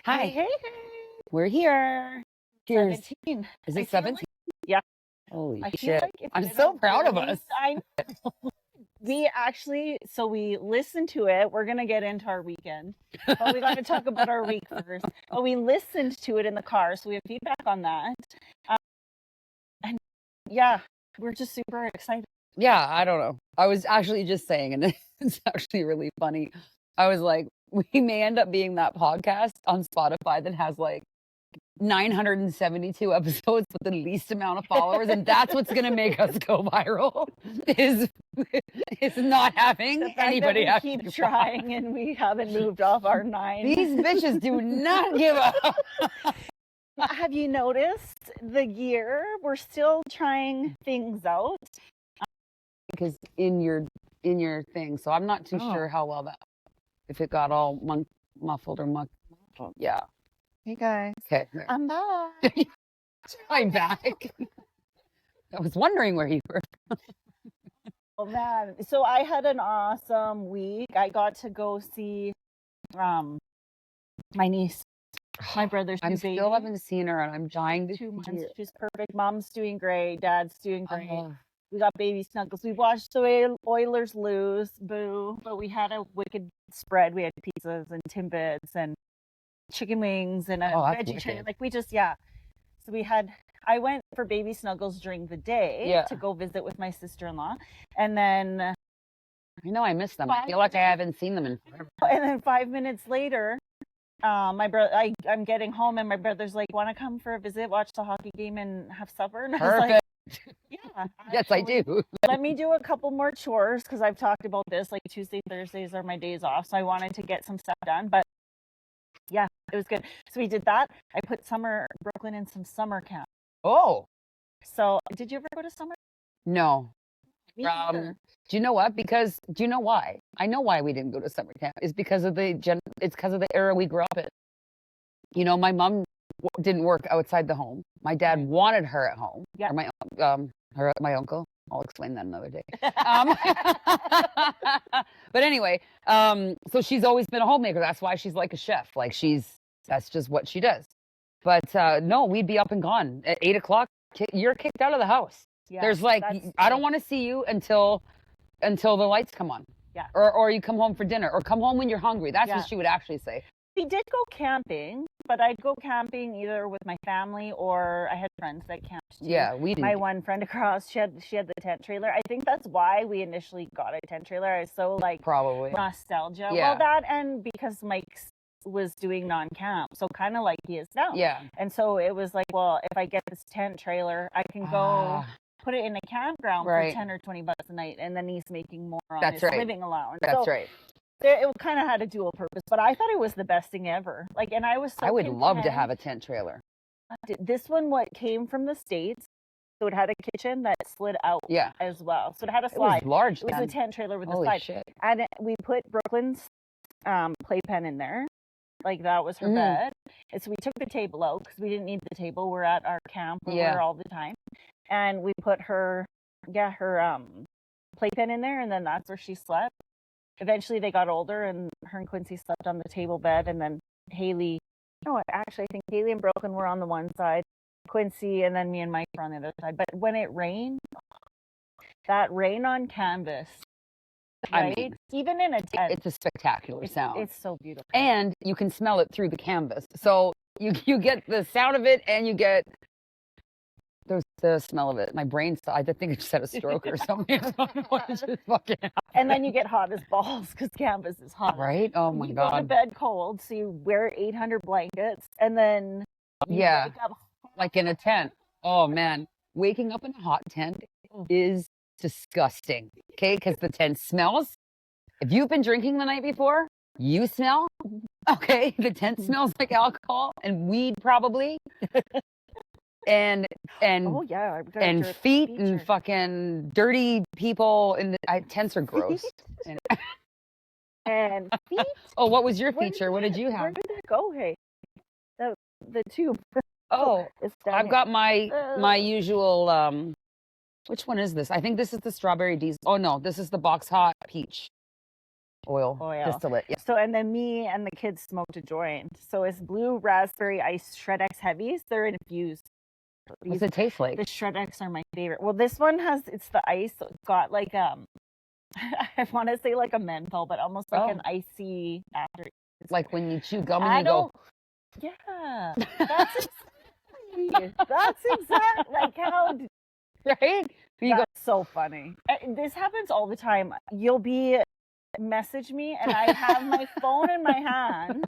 Hi, Hey, we're here. Cheers. 17. Is I it feel 17? yeah, Holy I feel shit. like it's I'm been so a proud of really us. I know. We listened to it. We're gonna get into our weekend, but we gotta talk about our week first. But we listened to it in the car, so we have feedback on that. Um, and yeah, we're just super excited. Yeah, I don't know. I was actually just saying, and it's actually really funny. I was like, we may end up being that podcast on Spotify that has like 972 episodes with the least amount of followers, and that's what's gonna make us go viral is is not having The fact anybody that we actually keep trying and we haven't moved off our 9. These bitches do not give up. Have you noticed the year? We're still trying things out. Because in your thing. So I'm not too sure how well that if it got all muffled or muffled. Yeah. Hey guys, Okay. I'm back. I'm back. I was wondering where you were. Oh man, so I had an awesome week. I got to go see my niece, my brother's I'm new still baby. haven't seen her, and I'm dying to 2 see months. it. She's perfect. Mom's doing great. Dad's doing great. Oh, We got baby snuggles. We watched the Oilers lose, boo. But we had a wicked spread. We had pizzas and Timbits and chicken wings and a that's veggie tray. wicked. Like we just, yeah. So we had, I went for baby snuggles during the day Yeah. to go visit with my sister-in-law. And then, I know I miss them. I feel like I haven't seen them in forever. and then 5 minutes later, my brother, I'm getting home and my brother's like, want to come for a visit, watch the hockey game and have supper? And I was like, Perfect. yeah, Yes, I actually, do. let me do a couple more chores because I've talked about this. Like Tuesday, Thursdays are my days off, so I wanted to get some stuff done. But yeah, it was good. So we did that. I put Brooklyn in some summer camp. Oh, So did you ever go to summer? no. Me neither. Do you know what? Because do you know why? I know why we didn't go to summer camp. It's because of it's because of the era we grew up in. You know, my mom didn't work outside the home. My dad Right. wanted her at home. Yeah. Or my uncle. I'll explain that another day. But anyway, so she's always been a homemaker. That's why she's like a chef. Like that's just what she does. But no, we'd be up and gone at 8 o'clock. You're kicked out of the house. Yeah, There's like, that's I don't true. want to see you until the lights come on. Yeah. Or you come home for dinner or come home when you're hungry. That's Yeah. what she would actually say. We did go camping, but I'd go camping either with my family or I had friends that camped too. Yeah, we didn't. My one friend across, she had the tent trailer. I think that's why we initially got a tent trailer. I was so like Probably. nostalgia. Yeah. Well, that and because Mike was doing non-camp, so kind of like he is now. Yeah. And so it was like, well, if I get this tent trailer, I can go put it in a campground Right. for 10 or 20 bucks a night, and then he's making more on That's his right. living allowance. That's So right. it kind of had a dual purpose, but I thought it was the best thing ever. Like, and I was so I would love to content. have a tent trailer. This one, what came from the States, so it had a kitchen that slid out Yeah. as well. So it had a It was slide. large. It was then. a tent trailer with a Holy slide. shit. And we put Brooklyn's playpen in there. Like that was her Mhm. bed. And so we took the table out because we didn't need the table. We're at our camp where Yeah. we're all the time. And we put her playpen in there, and then that's where she slept. Eventually they got older and her and Quincy slept on the table bed, and then Haley, no, actually I think Haley and Brooklyn were on the one side, Quincy and then me and Mike were on the other side. But when it rained, that rain on canvas, right? I mean, Even in a tent, it's a spectacular sound. it's so beautiful. And you can smell it through the canvas. So you get the sound of it and you get the smell of it. My brain, I think I just had a stroke or something. I don't know what just fucking happened. And then you get hot as balls because canvas is hot. Right? Oh my you go to God. bed cold, so you wear 800 blankets, and then you Yeah. wake up Like in a tent. Oh man. Waking up in a hot tent is disgusting. Okay? Because the tent smells. If you've been drinking the night before, you smell. Okay. The tent smells like alcohol and weed probably. And oh yeah, we gotta and do a feet feature. and fucking dirty people in the tents are gross. And feet. Oh, what was your Where feature? What did you Where have? did that go? Hey, the tube. Oh, It's down I've here. got my usual which one is this? I think this is the strawberry diesel. Oh no, this is the box hot peach. Oil. Distillate. Yeah. So, and then me and the kids smoked a joint. So it's blue raspberry ice Shred X heavies. They're infused. What's it taste like? The Shred X are my favorite. Well, this one it's the ice. So it's got like I want to say like a menthol, but almost like an icy after. Like when you chew gum and you go. Yeah, that's exactly like how. Right? That's so funny. This happens all the time. You'll message me and I have my phone in my hand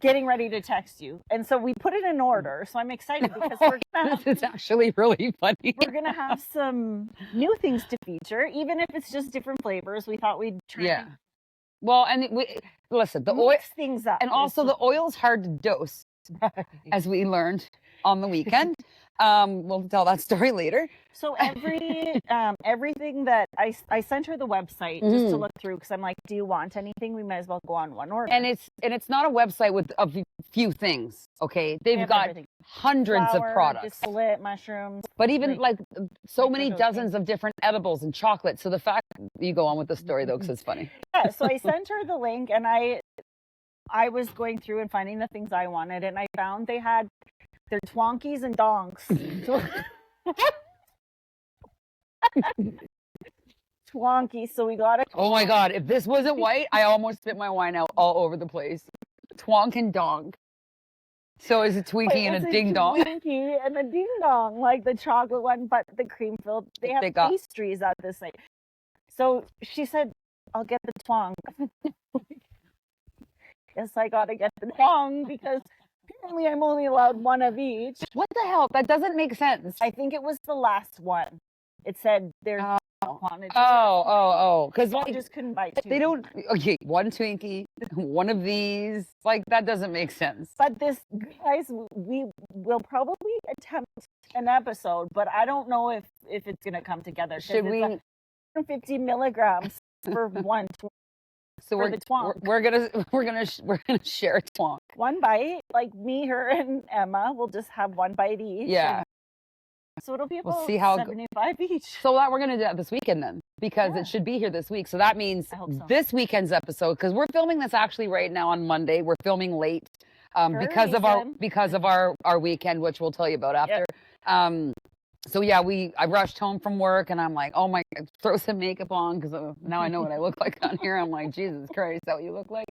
getting ready to text you. And so we put it in order. So I'm excited because it's actually really funny. We're going to have some new things to feature, even if it's just different flavors. We thought we'd try. Yeah. Well, and listen, the oil things up. And also the oil's hard to dose, as we learned on the weekend. We'll tell that story later. So everything that I sent her the website just to look through because I'm like, do you want anything? We might as well go on one order. And it's not a website with a few things. Okay, they've got everything. Hundreds of products, distillate, mushrooms, but even like so many dozens of different edibles and chocolate. So the fact you go on with the story though, because it's funny. Yeah. So I sent her the link, and I was going through and finding the things I wanted, and I found they had their twonkies and donks. Twonkies. So we got it. Oh my God! If this wasn't white, I almost spit my wine out all over the place. Twonk and donk. So is it Twinkie and a ding dong? Twinkie and a ding dong, like the chocolate one, but the cream filled. They have pastries at this site. So she said, "I'll get the twonk." Yes, I gotta get the twonk because apparently I'm only allowed one of each. What the hell? That doesn't make sense. I think it was the last one. It said there's quantity. Because I just couldn't buy two. They don't. Okay, one Twinkie, one of these. Like that doesn't make sense. But this, guys, we will probably attempt an episode, but I don't know if it's gonna come together. Should we? 150 milligrams for one. So we're gonna share a twonk. One bite, like me, her, and Emma. We'll just have one bite each. Yeah. So it'll be about we'll see how 75 each. So that we're gonna do that this weekend then, because it should be here this week. So that means this weekend's episode, because we're filming this actually right now on Monday. We're filming late because of our weekend, which we'll tell you about after. Yep. So yeah, I rushed home from work and I'm like, oh my God, throw some makeup on because now I know what I look like on here. I'm like, Jesus Christ, is that what you look like?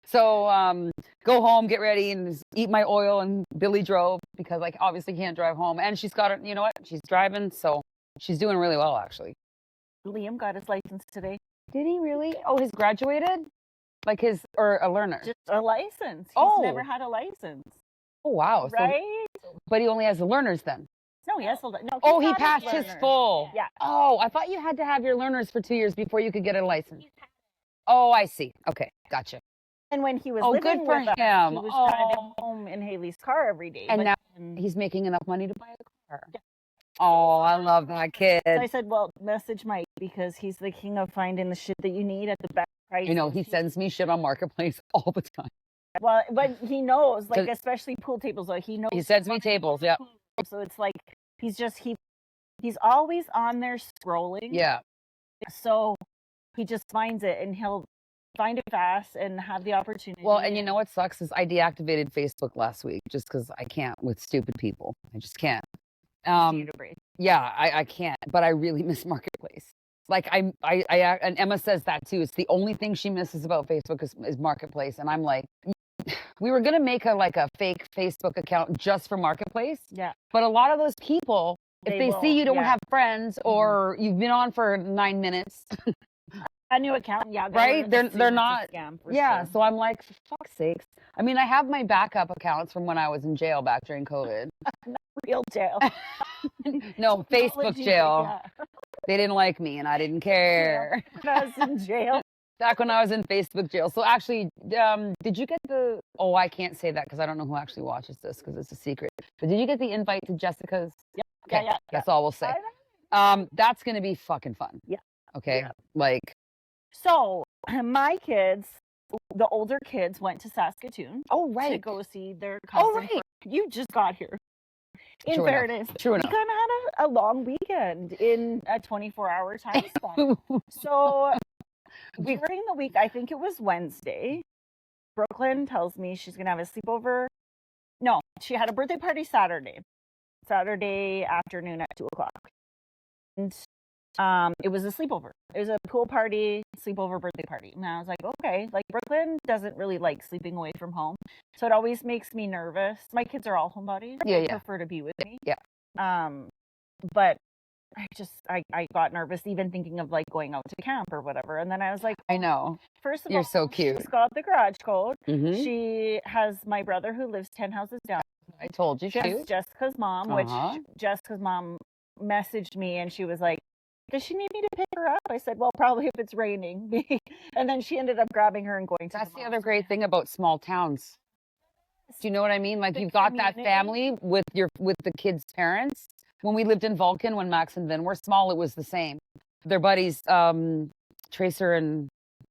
So go home, get ready, and eat my oil. And Billy drove because like obviously can't drive home, and she's got her. You know what? She's driving, so she's doing really well actually. Liam got his license today. Did he really? Oh, he's graduated, like or a learner. Just a license. He's never had a license. Oh wow! Right? But he only has the learners then. No, he has no. Oh, he passed his full. Yeah. Oh, I thought you had to have your learners for 2 years before you could get a license. Oh, I see. Okay, gotcha. And when he was living good for with us, him. he was driving home in Haley's car every day. And now he's making enough money to buy a car. Yeah. Oh, I love that kid. So I said, well, message Mike because he's the king of finding the shit that you need at the best price. You know, he sends me shit on Marketplace all the time. Well, but he knows, like especially pool tables. Like he knows. He sends me tables. Yeah. So it's like he's always on there scrolling. Yeah. So he just finds it and he'll find it fast and have the opportunity. Well, and you know what sucks is I deactivated Facebook last week just because I can't with stupid people. I just can't. Yeah, I can't. But I really miss Marketplace. Like I and Emma says that too. It's the only thing she misses about Facebook is Marketplace, and I'm like, we were gonna make a fake Facebook account just for Marketplace. Yeah. But a lot of those people, if they see you don't have friends or you've been on for 9 minutes. A new account, yeah. Right? They're not. Sure. So I'm like, for fuck's sakes. I mean, I have my backup accounts from when I was in jail back during COVID. Not real jail. No, Facebook jail. Yeah. They didn't like me and I didn't care. When I was in jail. Back when I was in Facebook jail. So actually, did you get I can't say that because I don't know who actually watches this because it's a secret. But did you get the invite to Jessica's? Yeah. Okay. Yeah. That's all we'll say. That's going to be fucking fun. Yeah. Okay. Yeah. So my kids, the older kids went to Saskatoon. Oh, right. To go see their cousin. Oh, right. You just got here. In True fairness. Enough. True enough. We kind of had a long weekend in a 24-hour time span. So during the week, I think it was Wednesday, Brooklyn tells me she's going to have a sleepover. No, she had a birthday party Saturday afternoon at 2:00. And it was a sleepover. It was a pool party, sleepover birthday party. And I was like, okay, like Brooklyn doesn't really like sleeping away from home. So it always makes me nervous. My kids are all homebodies. They prefer to be with me. Yeah. But I got nervous even thinking of like going out to camp or whatever. And then I was like, I know. First of You're all, so cute. she's got the garage code. Mhm. She has my brother who lives 10 houses down. I told you, cute. Jessica's mom, which Jessica's mom messaged me and she was like, does she need me to pick her up? I said, well, probably if it's raining. And then she ended up grabbing her and going to That's the other great thing about small towns. Do you know what I mean? Like, you've got that family with the kids' parents. When we lived in Vulcan, when Max and Vin were small, it was the same. Their buddies, Tracer and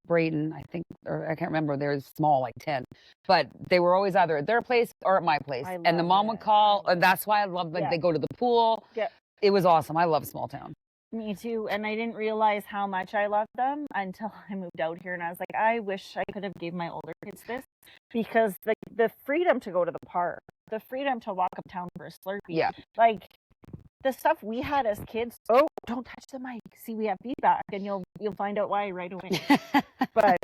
Brayden, I think, or I can't remember. They were small, like 10. But they were always either at their place or at my place. And the mom would call. And that's why I love, like, they go to the pool. Yeah. It was awesome. I love small town. Me too. And I didn't realize how much I loved them until I moved out here. And I was like, I wish I could have gave my older kids this, because the freedom to go to the park, the freedom to walk uptown for a Slurpee. Yeah. Like the stuff we had as kids. Oh, don't touch the mic. See, we have feedback, and you'll find out why right away. But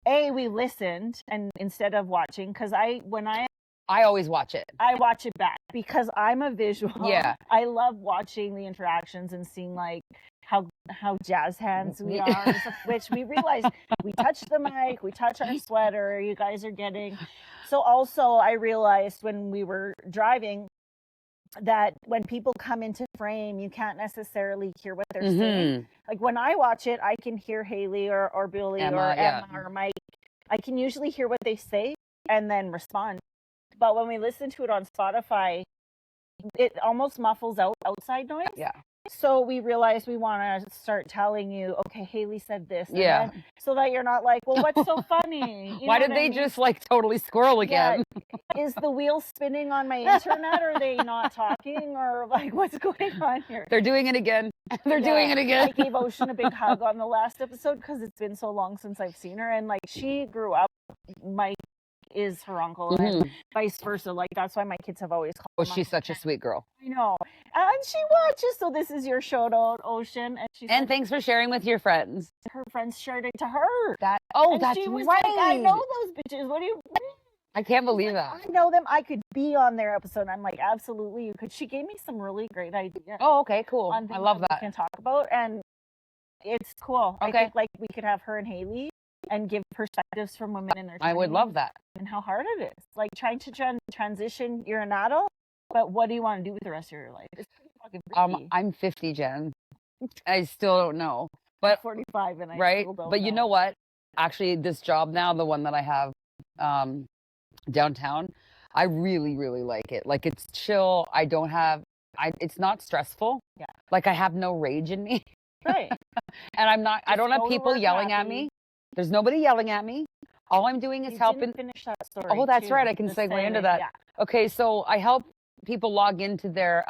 we listened, and instead of watching, because I always watch it. I watch it back because I'm a visual. Yeah. I love watching the interactions and seeing like how jazz hands we are, which we realize we touch the mic, we touch our sweater, you guys are getting. So also I realized when we were driving that when people come into frame, you can't necessarily hear what they're saying. Like when I watch it, I can hear Haley or Billy or Emma or Mike. I can usually hear what they say and then respond. But when we listen to it on Spotify, it almost muffles out outside noise. Yeah. So we realized we want to start telling you, okay, Haley said this. And then, so that you're not like, well, what's so funny? Why did they just like totally squirrel again? Is the wheel spinning on my internet? Or are they not talking? Or like, what's going on here? They're doing it again. They're doing it again. I gave Ocean a big hug on the last episode because it's been so long since I've seen her. And like, she grew up, Mike is her uncle and vice versa. Like that's why my kids have always called she's such a sweet girl. I know. And she watches, so this is your shout out, Ocean. And thanks for sharing with your friends. Her friends shared it to her. That's she was right. Like, I know those bitches. What do you I can't believe that. I know them. I could be on their episode. I'm like, absolutely, you could. She gave me some really great ideas. Oh, okay, cool. I love that. We can talk about, and it's cool. Okay. I think like we could have her and Haley and give perspectives from women in their 20s. I would love that. And how hard it is. Like trying to transition, you're an adult, but what do you want to do with the rest of your life? It's pretty fucking tricky. I'm 50, Jen. I still don't know. But I'm 45 and I right? still don't But know. you know what? Actually, this job now, the one that I have downtown, I really, really like it. Like it's chill. It's not stressful. Yeah. Like I have no rage in me. Right. And I don't have people yelling at me. There's nobody yelling at me. All I'm doing is helping. Finish that story. Oh, that's right. I can segue into that. Yeah. Okay, so I help people log into their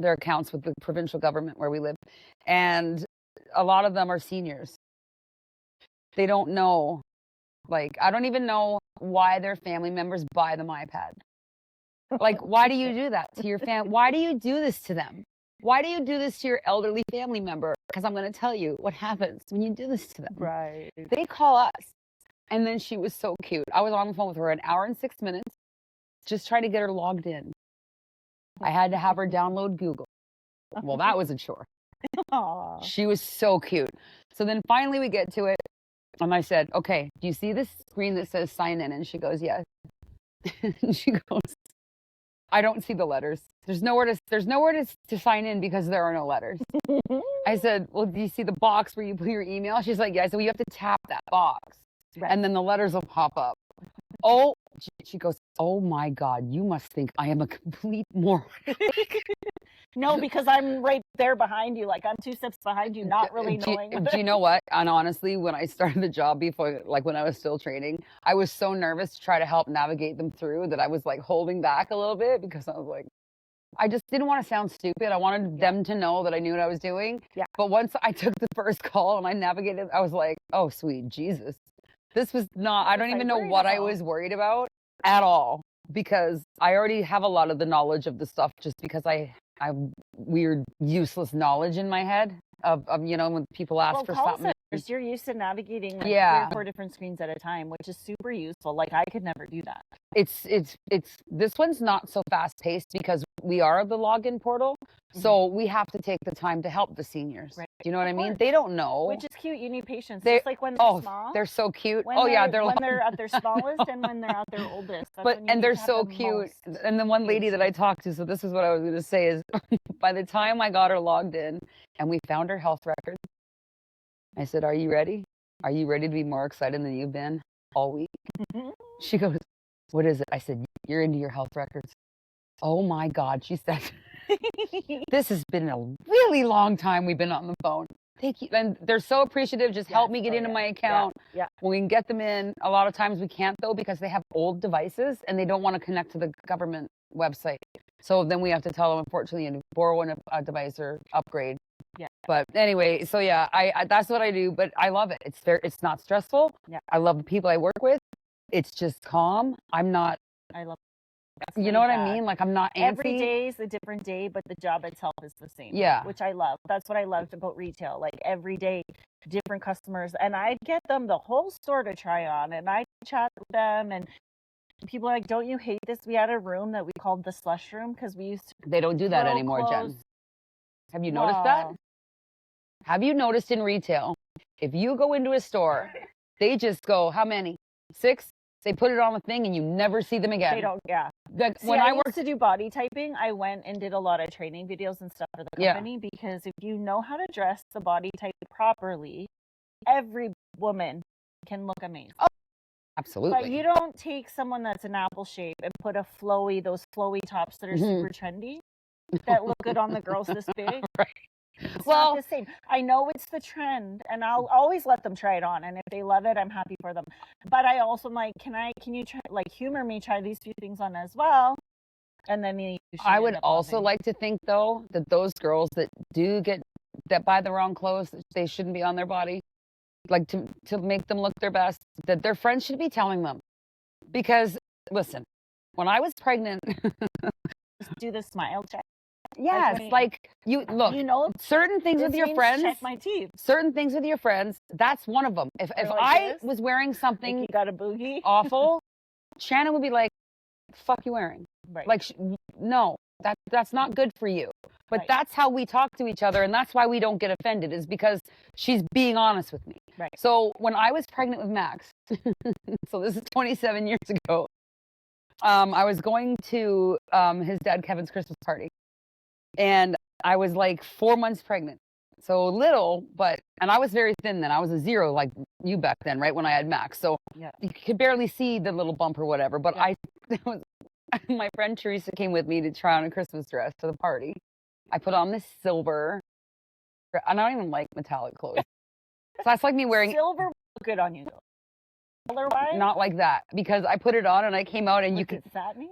accounts with the provincial government where we live, and a lot of them are seniors. They don't know. Like, I don't even know why their family members buy them iPad. Like, why do you do that to your family? Why do you do this to them? Why do you do this to your elderly family member? Because I'm going to tell you what happens when you do this to them. Right. They call us. And then she was so cute. I was on the phone with her an hour and 6 minutes, just trying to get her logged in. I had to have her download Google. Well, that was a chore. Aww. She was so cute. So then finally we get to it. And I said, okay, do you see this screen that says sign in? And she goes, yes. And she goes, I don't see the letters. There's nowhere to sign in because there are no letters. I said, well, do you see the box where you put your email? She's like, yeah. So you have to tap that box. Right. And then the letters will pop up. Oh, she goes, oh my God, you must think I am a complete moron. No, because I'm right there behind you. Like I'm 2 steps behind you, not really knowing. Do you know what? And honestly, when I started the job before, like when I was still training, I was so nervous to try to help navigate them through that I was like holding back a little bit because I was like, I just didn't want to sound stupid. I wanted them to know that I knew what I was doing. Yeah. But once I took the first call and I navigated, I was like, oh, sweet Jesus. This was not, I don't even know what I was worried about at all, because I already have a lot of the knowledge of the stuff just because I have weird, useless knowledge in my head of when people ask for something. You're used to navigating like 3 or 4 different screens at a time, which is super useful. Like I could never do that. It's this one's not so fast paced because we are the login portal. So we have to take the time to help the seniors. Right. Do you know what I mean? They don't know. Which is cute. You need patience. Just like when they're small. They're so cute. When they're when they're at their smallest and when they're at their oldest. And they're so cute. And the one lady that I talked to, so this is what I was going to say is, by the time I got her logged in and we found her health record, I said, "Are you ready? Are you ready to be more excited than you've been all week?" She goes, "What is it?" I said, "You're into your health records." Oh my God, she said, "This has been a really long time we've been on the phone. Thank you." And they're so appreciative. Just help me get into my account. Yeah. When we can get them in. A lot of times we can't, though, because they have old devices and they don't want to connect to the government website. So then we have to tell them, unfortunately, to borrow a device or upgrade. Yeah. But anyway, so yeah, I that's what I do. But I love it. It's not stressful. Yeah. I love the people I work with. It's just calm. I love it. You know what I mean? Like I'm not antsy. Every day is a different day, but the job itself is the same. Yeah. Which I love. That's what I loved about retail. Like every day, different customers, and I'd get them the whole store to try on, and I'd chat with them, and people are like, "Don't you hate this?" We had a room that we called the slush room because we used to. They don't do that anymore, Jen. Have you noticed that? Have you noticed in retail, if you go into a store, they just go, how many? 6? They put it on the thing and you never see them again. They don't, yeah. When I used to do body typing, I went and did a lot of training videos and stuff for the company because if you know how to dress the body type properly, every woman can look amazing. Oh, absolutely. But you don't take someone that's an apple shape and put those flowy tops that are super trendy that look good on the girls this big. Right. It's not the same. I know it's the trend, and I'll always let them try it on. And if they love it, I'm happy for them. But I also am like, can you try, like, humor me, try these few things on as well? And then I would also like to think, though, that those girls that do that buy the wrong clothes, they shouldn't be on their body. Like to make them look their best, that their friends should be telling them. Because listen, when I was pregnant, just do the smile check. Yes, like you look. You know, certain things with your friends. Check my teeth. Certain things with your friends. That's one of them. If like I was wearing something like you got a boogie awful, Shannon would be like, "The fuck you wearing?" Right. Like, no, that's not good for you. But that's how we talk to each other, and that's why we don't get offended. Is because she's being honest with me. Right. So when I was pregnant with Max, so this is 27 years ago, I was going to his dad Kevin's Christmas party. And I was like 4 months pregnant. So little, and I was very thin then. I was a 0 like you back then, right? When I had Max. So you could barely see the little bump or whatever. But my friend Teresa came with me to try on a Christmas dress for the party. I put on this silver. I don't even like metallic clothes. So that's like me wearing. Silver look good on you though. Color-wise? Not like that. Because I put it on and I came out and you could. Satiny?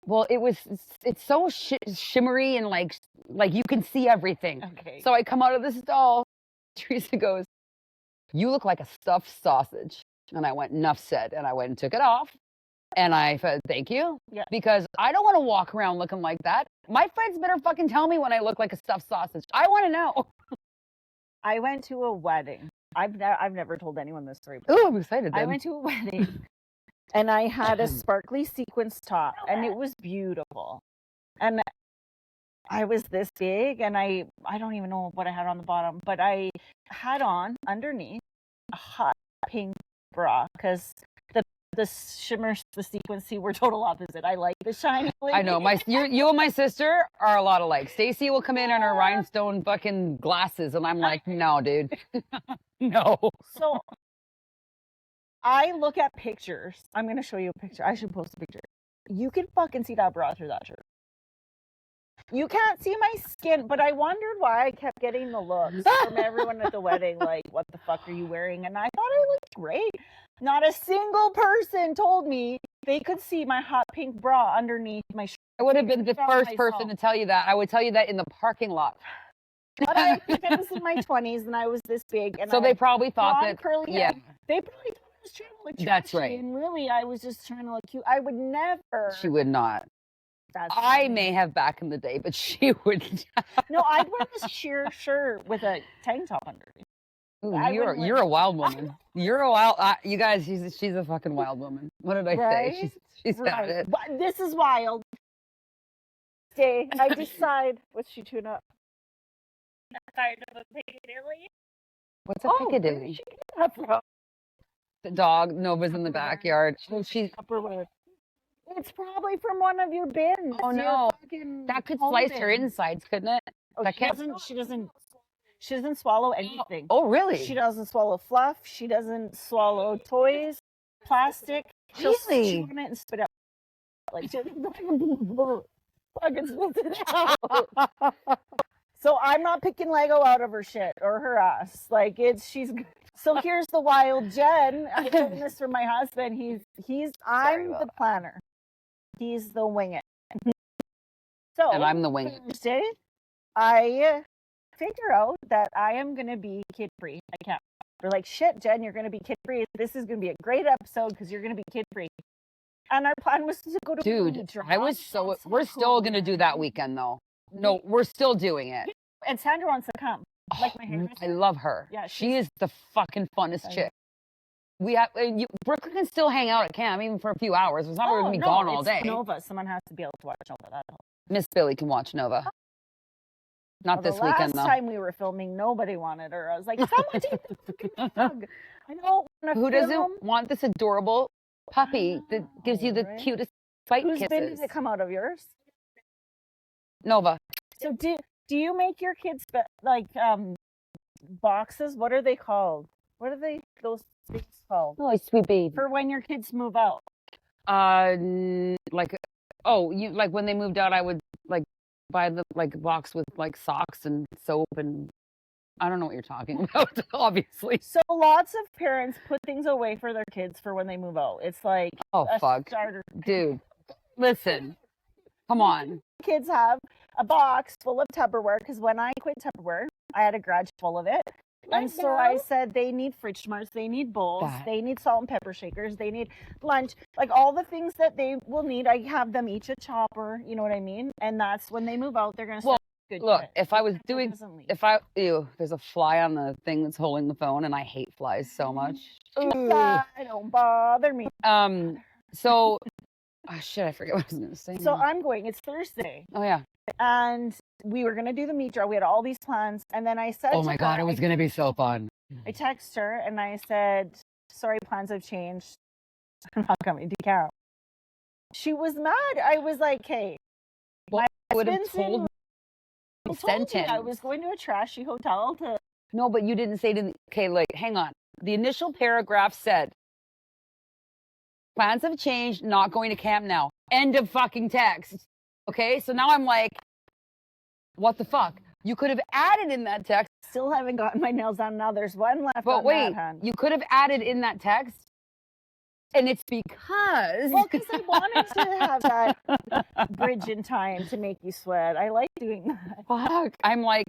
Well, it's so shimmery and like you can see everything. Okay. So I come out of this stall. Teresa goes, "You look like a stuffed sausage." And I went, "Enough said." And I went and took it off. And I said, "Thank you." Yeah. Because I don't want to walk around looking like that. My friends better fucking tell me when I look like a stuffed sausage. I want to know. I went to a wedding. I've never told anyone this story. Oh, I'm excited. I went to a wedding. And I had a sparkly sequins top, and it was beautiful. And I was this big, and I don't even know what I had on the bottom, but I had on underneath a hot pink bra because the shimmers, the sequency were total opposite. I like the shiny. I know you and my sister are a lot alike. Stacy will come in her rhinestone fucking glasses, and I'm like, no, dude, no. So. I look at pictures. I'm going to show you a picture. I should post a picture. You can fucking see that bra through that shirt. You can't see my skin, but I wondered why I kept getting the looks from everyone at the wedding. Like, what the fuck are you wearing? And I thought I looked great. Not a single person told me they could see my hot pink bra underneath my shirt. I would have been the Felt first person myself. to tell you that. I would tell you that in the parking lot. But I was in my 20s and I was this big. And So they probably thought that, curly yeah. hair. They probably thought I was trying to look That's trashy, right. And really, I was just trying to look cute. I would never. She would not. That's I funny. may have back in the day, but she would. No, I'd wear this sheer shirt with a tank top underneath. Ooh, I you're wouldn't you're wear- a wild woman. You're a wild. You guys, she's a fucking wild woman. What did I Right? say? She's got it. But this is wild. Okay, I decide. What's she tune up? Kind of a Piccadilly. What's a Where did Piccadilly? she get that from? The dog. Nova's in the backyard. Oh, she's. Tupperware. It's probably from one of your bins. Oh, your no. fucking That could home slice her bin. insides, couldn't it? Oh, that she can't- doesn't. She doesn't swallow anything. Oh, really? She doesn't swallow fluff. She doesn't swallow toys, plastic. She'll Really? chew on it and spit out. Like, fucking spit it out. So I'm not picking Lego out of her shit or her ass. Like she's. So here's the wild Jen. I'm doing this for my husband. I'm the planner. He's the wing it. So And I'm the wing it. Thursday, I figure out that I am gonna be kid free. I can't. They're like, shit, Jen, you're gonna be kid free. This is gonna be a great episode because you're gonna be kid free. And our plan was to go to Dude, I was so. We're still gonna do that weekend though. No, we're still doing it. And Sandra wants to come. Like my I hairdresser. love her. Yeah, she is the fucking funnest I know. chick. We have Brooke can still hang out at camp even for a few hours. It's not we're gonna be gone all it's day. Nova. Someone has to be able to watch Nova. That helps. Miss Billy can watch Nova. Not this weekend The though. last time we were filming, nobody wanted her. I was like, someone take the fucking dog. I don't want to Who doesn't want this adorable puppy that gives you the right? cutest bite Whose bin kisses? did it come out of yours? Nova. So do you make your kids boxes? What are they called? What are those things called? Oh, sweet baby. For when your kids move out. Like, oh, you like when they moved out, I would like buy the box with like socks and soap and I don't know what you're talking about, obviously. So lots of parents put things away for their kids for when they move out. It's like Oh a fuck, starter. dude, listen, come on. Kids have a box full of Tupperware because when I quit Tupperware, I had a garage full of it. And so I said they need fridge smarts, they need bowls, they need salt and pepper shakers, they need lunch, like all the things that they will need. I have them each a chopper, you know what I mean? And that's when they move out, they're gonna start good Look, shit. if I was It doing, doesn't leave. there's a fly on the thing that's holding the phone, and I hate flies so much. Fly, don't bother me. So, shit, I forget what I was gonna say. So now. I'm going. It's Thursday, Oh yeah. and we were gonna do the meat jar. We had all these plans, and then I said, Oh to my god, her, it was gonna be so fun. I text her and I said, sorry, plans have changed. I'm not coming to camp. She was mad. I was like, hey, Well, I would have husband's told in- me I told you sentence. I was going to a trashy hotel to. No, but you didn't say to. Okay, like, hang on. The initial paragraph said, plans have changed. Not going to camp now. End of fucking text. Okay, so now I'm like, what the fuck? You could have added in that text. Still haven't gotten my nails done. Now there's one left But on wait, that hand. you could have added in that text. And it's because. Well, because I wanted to have that bridge in time to make you sweat. I like doing that. Fuck. I'm like,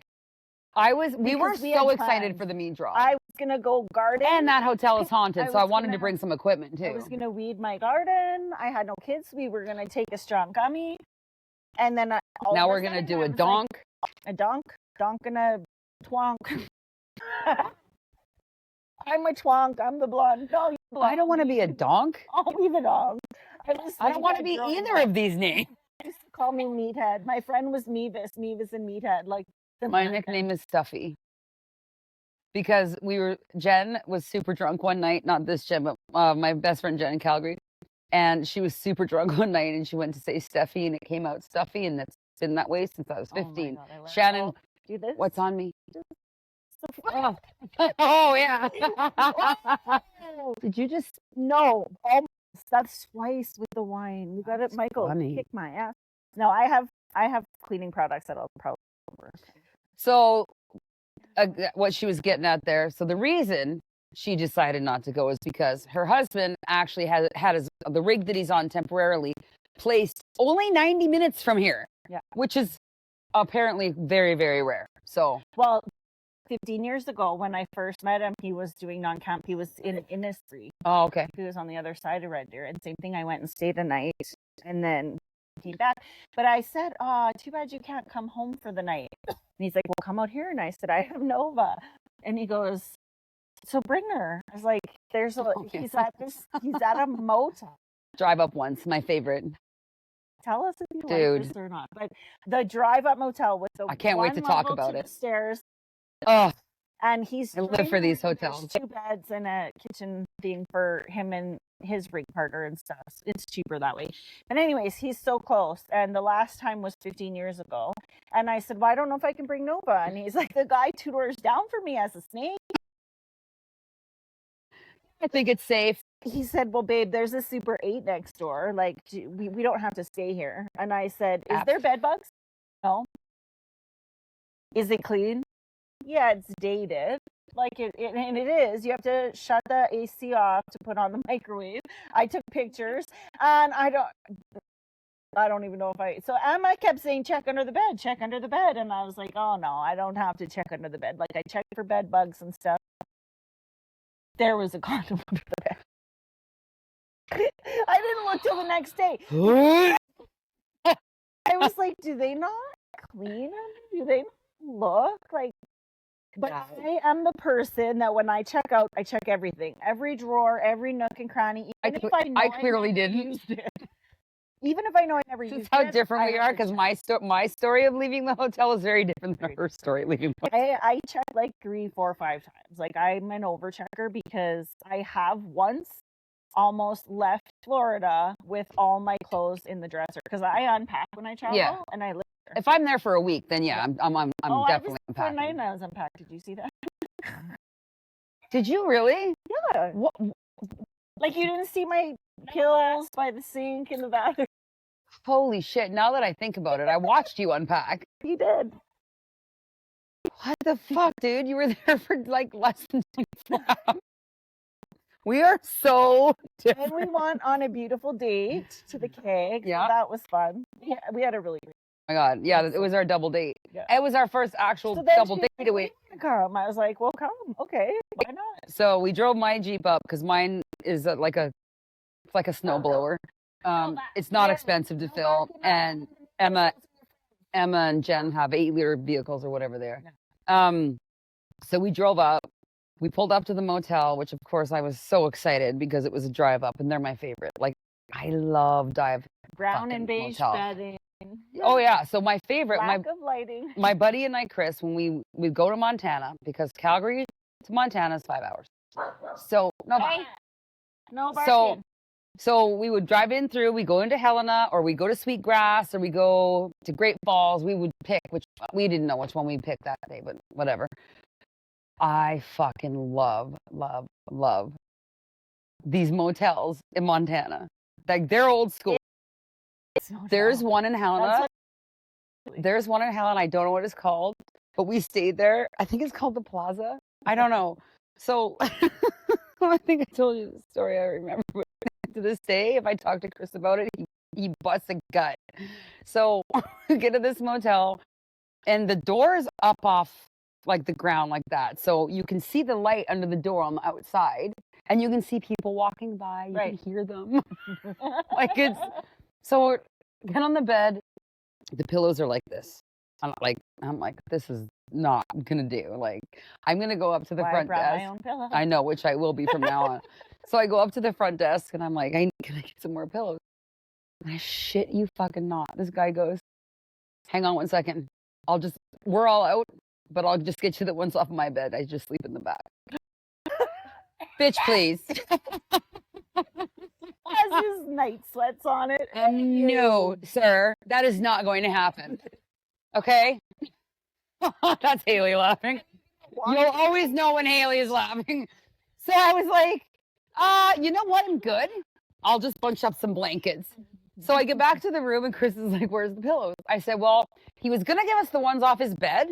we were Because we so had excited plans. for the meat draw. I was gonna go garden. And that hotel is haunted, I so I was wanted to gonna- bring some equipment too. I was gonna weed my garden. I had no kids. We were gonna take a strong gummy, and then Now we're gonna do a donk. A donk and a twonk. I'm a twonk. I'm the blonde. No, you're blonde. I don't want to be a donk. I'll be the donk. I don't want to be either of these names. Used to call me Meathead. My friend was Meavis and Meathead. Like My nickname is Stuffy. Because Jen was super drunk one night, not this Jen, but my best friend Jen in Calgary. And she was super drunk one night and she went to say Steffi and it came out Stuffy and it's been that way since I was 15. Oh my God, Shannon, do this. what's on me? Oh, oh yeah. Did you just? No, almost. That's twice with the wine. We got it, Michael. funny. Kick my ass. No, I have cleaning products that I'll probably over. So what she was getting at there. So the reason she decided not to go is because her husband actually had the rig that he's on temporarily placed only 90 minutes from here. Yeah. Which is apparently very, very rare. So, well, 15 years ago when I first met him, he was doing non-camp. He was in Innisfree. oh, okay. He was on the other side of Red Deer. And same thing, I went and stayed a night and then came back. But I said, oh, too bad you can't come home for the night. And he's like, well, come out here. And I said, I have Nova. And he goes, so bring her. I was like, he's at a motel. Drive Up Once, my favorite. Tell us if you Dude. like this or not. But the drive up motel with the I can't wait to talk about it. Stairs. Oh, And he's I live for these hotels. 2 beds and a kitchen thing for him and his rig partner and stuff. It's cheaper that way. But anyways, he's so close. And the last time was 15 years ago. And I said, well, I don't know if I can bring Nova. And he's like, the guy 2 doors down from me has a snake. I think it's safe. He said, well, babe, there's a Super 8 next door. Like, we don't have to stay here. And I said, is there bed bugs? No. Is it clean? Yeah, it's dated. Like and it is. You have to shut the AC off to put on the microwave. I took pictures and I don't even know if so Emma kept saying, check under the bed. And I was like, oh no, I don't have to check under the bed. Like I checked for bed bugs and stuff. There was a condom under the bed. I didn't look till the next day. I was like, do they not clean them? Do they not look like? But I am the person that when I check out, I check everything, every drawer, every nook and cranny. I clearly didn't. Even if I know I never used it. This is how different we are, because my story of leaving the hotel is very different than her story leaving the hotel. I checked like 3, 4, 5 times. Like I'm an overchecker because I have once almost left Florida with all my clothes in the dresser because I unpack when I travel and I live there. If I'm there for a week, then yeah, I'm definitely unpacking. For a night and I was unpacked. Did you see that? Did you really? Yeah. What? Like you didn't see my pills by the sink in the bathroom? Holy shit! Now that I think about it, I watched you unpack. You did. What the fuck, dude? You were there for like less than 24 hours. We are so different. And we went on a beautiful date to the keg. Yeah. So that was fun. Yeah, we had a really great. Oh my God. Yeah, it was our double date. Yeah. It was our first actual double date. Come. I was like, well, come. Okay. Why not? So we drove my Jeep up because mine is like a snowblower. It's not expensive to fill. And Emma and Jen have 8-liter vehicles or whatever they are. So we drove up. We pulled up to the motel, which of course I was so excited because it was a drive up, and they're my favorite. Like I love brown and beige bedding. Oh yeah, so my favorite, lack of lighting. My buddy and I, Chris, when we go to Montana because Calgary to Montana is 5 hours. So no barking. So we would drive in through. We go into Helena, or we go to Sweetgrass, or we go to Great Falls. We would pick which we didn't know which one we picked that day, but whatever. I fucking love these motels in Montana. Like they're old school. There's one in Helena. There's one in Helena. I don't know what it's called, but we stayed there. I think it's called the Plaza. I don't know. So I think I told you the story. I remember. But to this day, if I talk to Chris about it, he busts a gut. So we get to this motel, and the door is up off like the ground like that. So you can see the light under the door on the outside, and you can see people walking by. You can hear them. Like it's so get on the bed. The pillows are like this. I'm like, this is not gonna do. Like, I'm gonna go up to the front desk. My own pillow. I know, which I will be from now on. So I go up to the front desk and I'm like, can I get some more pillows? And I shit you fucking not. This guy goes, hang on 1 second. We're all out, but I'll just get you the ones off my bed. I just sleep in the back. Bitch, please. Has his night sweats on it. No, sir, that is not going to happen. Okay? That's Haley laughing. You'll always know when Haley is laughing. So I was like, you know what? I'm good. I'll just bunch up some blankets. So I get back to the room and Chris is like, where's the pillows? I said, well, he was going to give us the ones off his bed,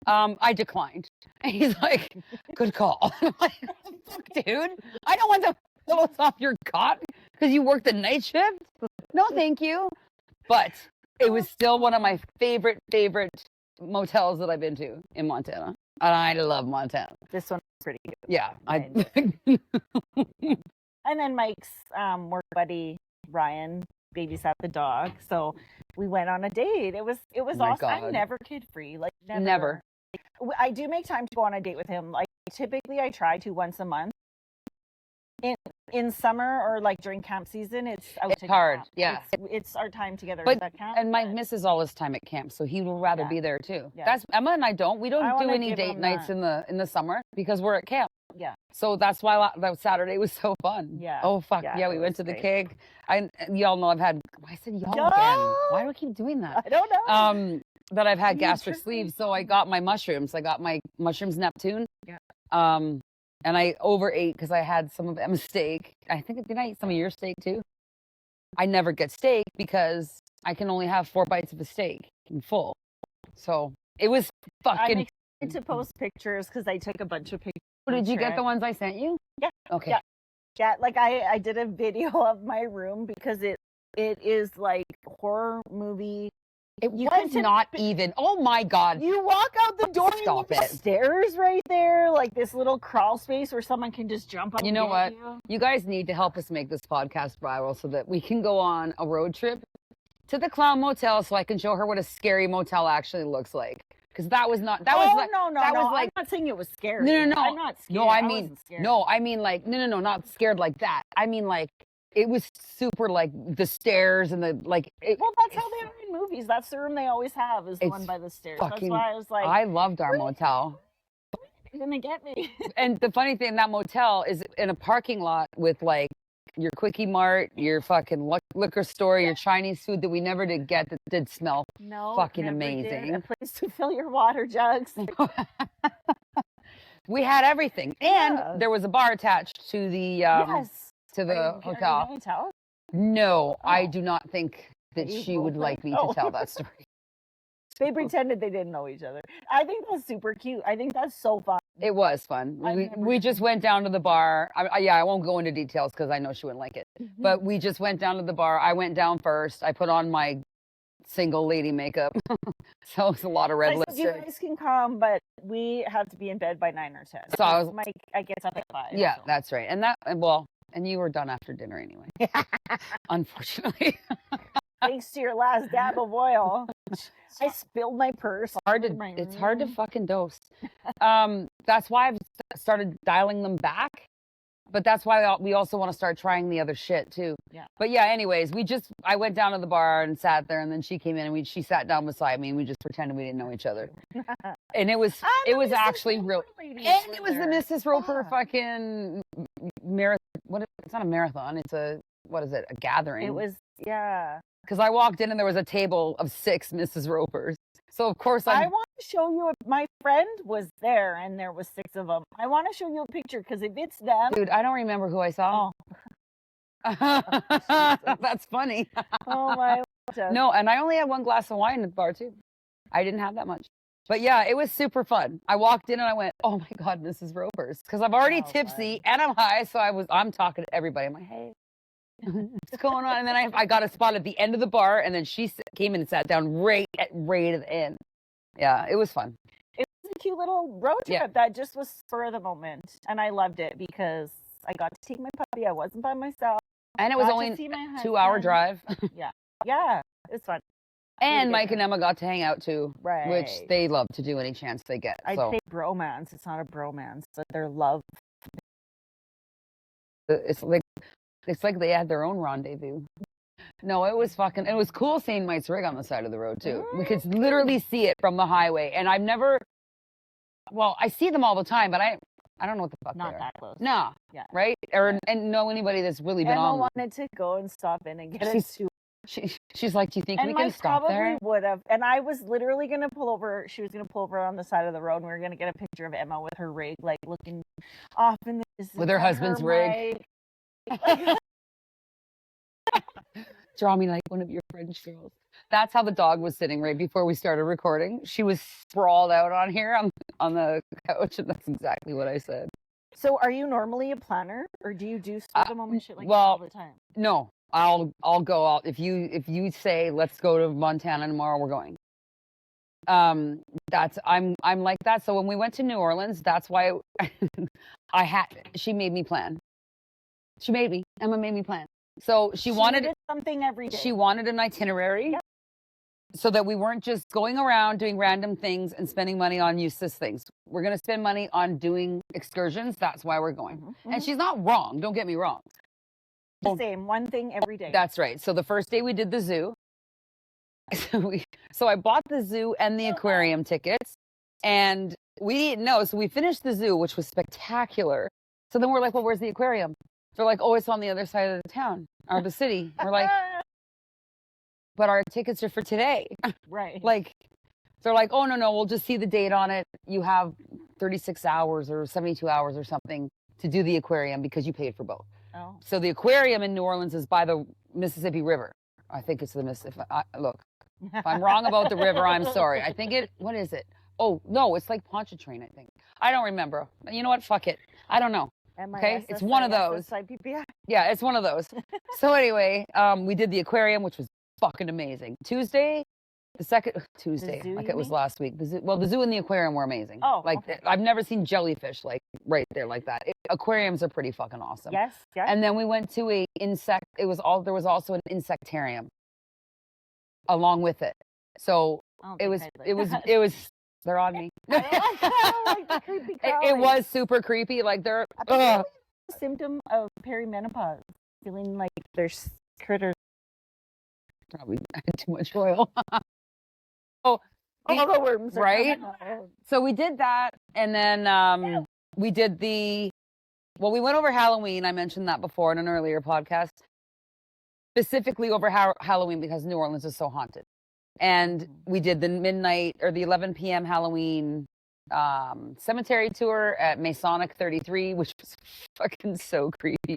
I declined. And he's like, good call. I'm like, fuck, dude. I don't want the pillows off your cot because you work the night shift. No, thank you. But it was still one of my favorite motels that I've been to in Montana. And I love Montana. This one's pretty good. Yeah. And then Mike's work buddy, Ryan, babysat the dog. So we went on a date. It was my awesome. God. I'm never kid free. Like Never. I do make time to go on a date with him. Like typically I try to once a month. In summer or like during camp season, it's hard. Camp. Yeah. It's our time together But at camp. and Mike misses all his time at camp, so he will rather Yeah. be there too. Yeah. That's Emma and I don't. We I don't do wanna any give date him nights that. in the summer because we're at camp. Yeah. So that's why that Saturday was so fun. Yeah. Oh fuck Yeah, yeah! We it went was to the great. keg. Y'all know I've had. I said y'all Y'all? again. Why do I keep doing that? I don't know. That I've had You gastric tripping. sleeve, so I got my mushrooms. I got my mushrooms Neptune. Yeah. And I overate because I had some of Emma's steak. I think did I eat some of your steak too? I never get steak because I can only have 4 bites of a steak in full. So it was I'm fucking. excited to post pictures because I took a bunch of pictures. Did you get trip. the ones I sent you? Yeah. Okay. Yeah. Yeah, like I did a video of my room because it is like horror movie. It You was couldn't- not even. Oh my God. You walk out the door Stop and there's it. stairs right there, like this little crawl space where someone can just jump up. You and know get what? you. You guys need to help us make this podcast viral so that we can go on a road trip to the Clown Motel so I can show her what a scary motel actually looks like. Because that was not. That was like. no. that was like- I'm not saying it was scary. No. I'm not scared. No, I wasn't mean, scared. no, I mean like, no, not scared like that. I mean like, it was super like the stairs and the like. Well, that's how they are in movies. That's the room they always have is the one It's by the stairs. fucking- That's why I was like, I loved our motel. you're gonna get me. And the funny thing, that motel is in a parking lot with like your Quickie Mart, your fucking liquor store, your Chinese food that we never did get that did smell. No, Fucking never did. amazing. A place to fill your water jugs. We had everything, and Yeah. there was a bar attached to the Yes. to the Are you hotel. gonna tell us? No, I Oh. do not think that You she would both like me like- to oh. tell that story. They pretended they didn't know each other. I think that's super cute. I think that's so fun. It was fun. I've We, never we done just went down to the bar. Yeah, I won't go into details because I know she wouldn't like it. But we just went down to the bar. I went down first. I put on my single lady makeup. So it's a lot of red I said, you lipstick. guys can come, but we have to be in bed by 9 or 10. So I was- Mike, I get up at 5. Yeah, so. that's right. And you were done after dinner anyway. Unfortunately. Thanks to your last dab of oil. I spilled my purse. It's hard to fucking dose. That's why I've started dialing them back. But that's why we also want to start trying the other shit too. Yeah. But yeah, anyways, I went down to the bar and sat there, and then she came in and she sat down beside me, and we just pretended we didn't know each other. And it was actually real. And it was the Mrs. Roper fucking marathon. It's not a marathon. It's a gathering. It was, yeah. Because I walked in and there was a table of 6 Mrs. Ropers. So of course I want to show you. My friend was there, and there was 6 of them. I want to show you a picture because if it's them, Dude, I don't remember who I saw. That's funny. oh my. God. No, and I only had 1 glass of wine at the bar too. I didn't have that much. But yeah, it was super fun. I walked in and I went, "Oh my God, Mrs. Ropers," because I'm already Oh, tipsy and I'm high, so I'm talking to everybody. I'm like, "Hey, what's going on?" And then I got a spot at the end of the bar, and then she came in and sat down right at the end. Yeah, it was fun. It was a cute little road trip Yeah. that just was spur of the moment, and I loved it because I got to take my puppy. I wasn't by myself. And it was Got to only see my a 2-hour husband. drive. Yeah, it was fun. And good Mike and time. Emma got to hang out too, Right. which they love to do any chance they get. I'd So say bromance. It's not a bromance, but their love. it's like they had their own rendezvous. No, it was cool seeing Mike's rig on the side of the road too. We could literally see it from the highway, and I see them all the time, but I don't know what the fuck Not they are. that close. No, Yeah. right? And know anybody that's really been Emma on them. wanted to go and stop in and get She's- a tour. She's like, "Do you think And we can Mike stop probably there?" would have. And I was literally going to pull over. She was going to pull over on the side of the road, and we were going to get a picture of Emma with her rig, like looking off in the distance. With her at husband's rig. Mike. Draw me like one of your French girls. That's how the dog was sitting right before we started recording. She was sprawled out on here on the couch, and that's exactly what I said. So are you normally a planner, or do you do slow the moment shit like that well, all the time? No, I'll go out if you say let's go to Montana tomorrow, we're going. That's I'm like that. So when we went to New Orleans, that's why she made me plan. Emma made me plan. So she wanted something every day. She wanted an itinerary. Yep. So that we weren't just going around doing random things and spending money on useless things. We're going to spend money on doing excursions. That's why we're going. Mm-hmm. And she's not wrong. Don't get me wrong. The same, one thing every day. That's right. So the first day we did the zoo. So I bought the zoo and the aquarium tickets, and we didn't know. So we finished the zoo, which was spectacular. So then we're like, well, where's the aquarium? They're like, oh, it's on the other side of the town or the city. We're like, but our tickets are for today. Right. Like, they're like, oh, no, we'll just see the date on it. You have 36 hours or 72 hours or something to do the aquarium because you paid for both. Oh. So the aquarium in New Orleans is by the Mississippi River. I think it's the Mississippi. Look, if I'm wrong about the river, I'm sorry. I think what is it? Oh, no, it's like Pontchartrain, I think. I don't remember. You know what? Fuck it. I don't know. Okay, it's one of those. Yeah, it's one of those. So anyway, we did the aquarium, which was fucking amazing. Tuesday, like it was last week. The zoo and the aquarium were amazing. Oh, like okay. I've never seen jellyfish like right there like that. Aquariums are pretty fucking awesome. Yes. And then we went to a insect. There was also an insectarium along with it. So it was. They're on me. I like the creepy it was super creepy. Like they're a symptom of perimenopause, feeling like there's critters. Probably had too much oil. All the worms, right? So we did that, and then we did we went over Halloween. I mentioned that before in an earlier podcast, specifically over Halloween because New Orleans is so haunted. And we did the midnight or the 11 p.m. Halloween cemetery tour at Masonic 33, which was fucking so creepy.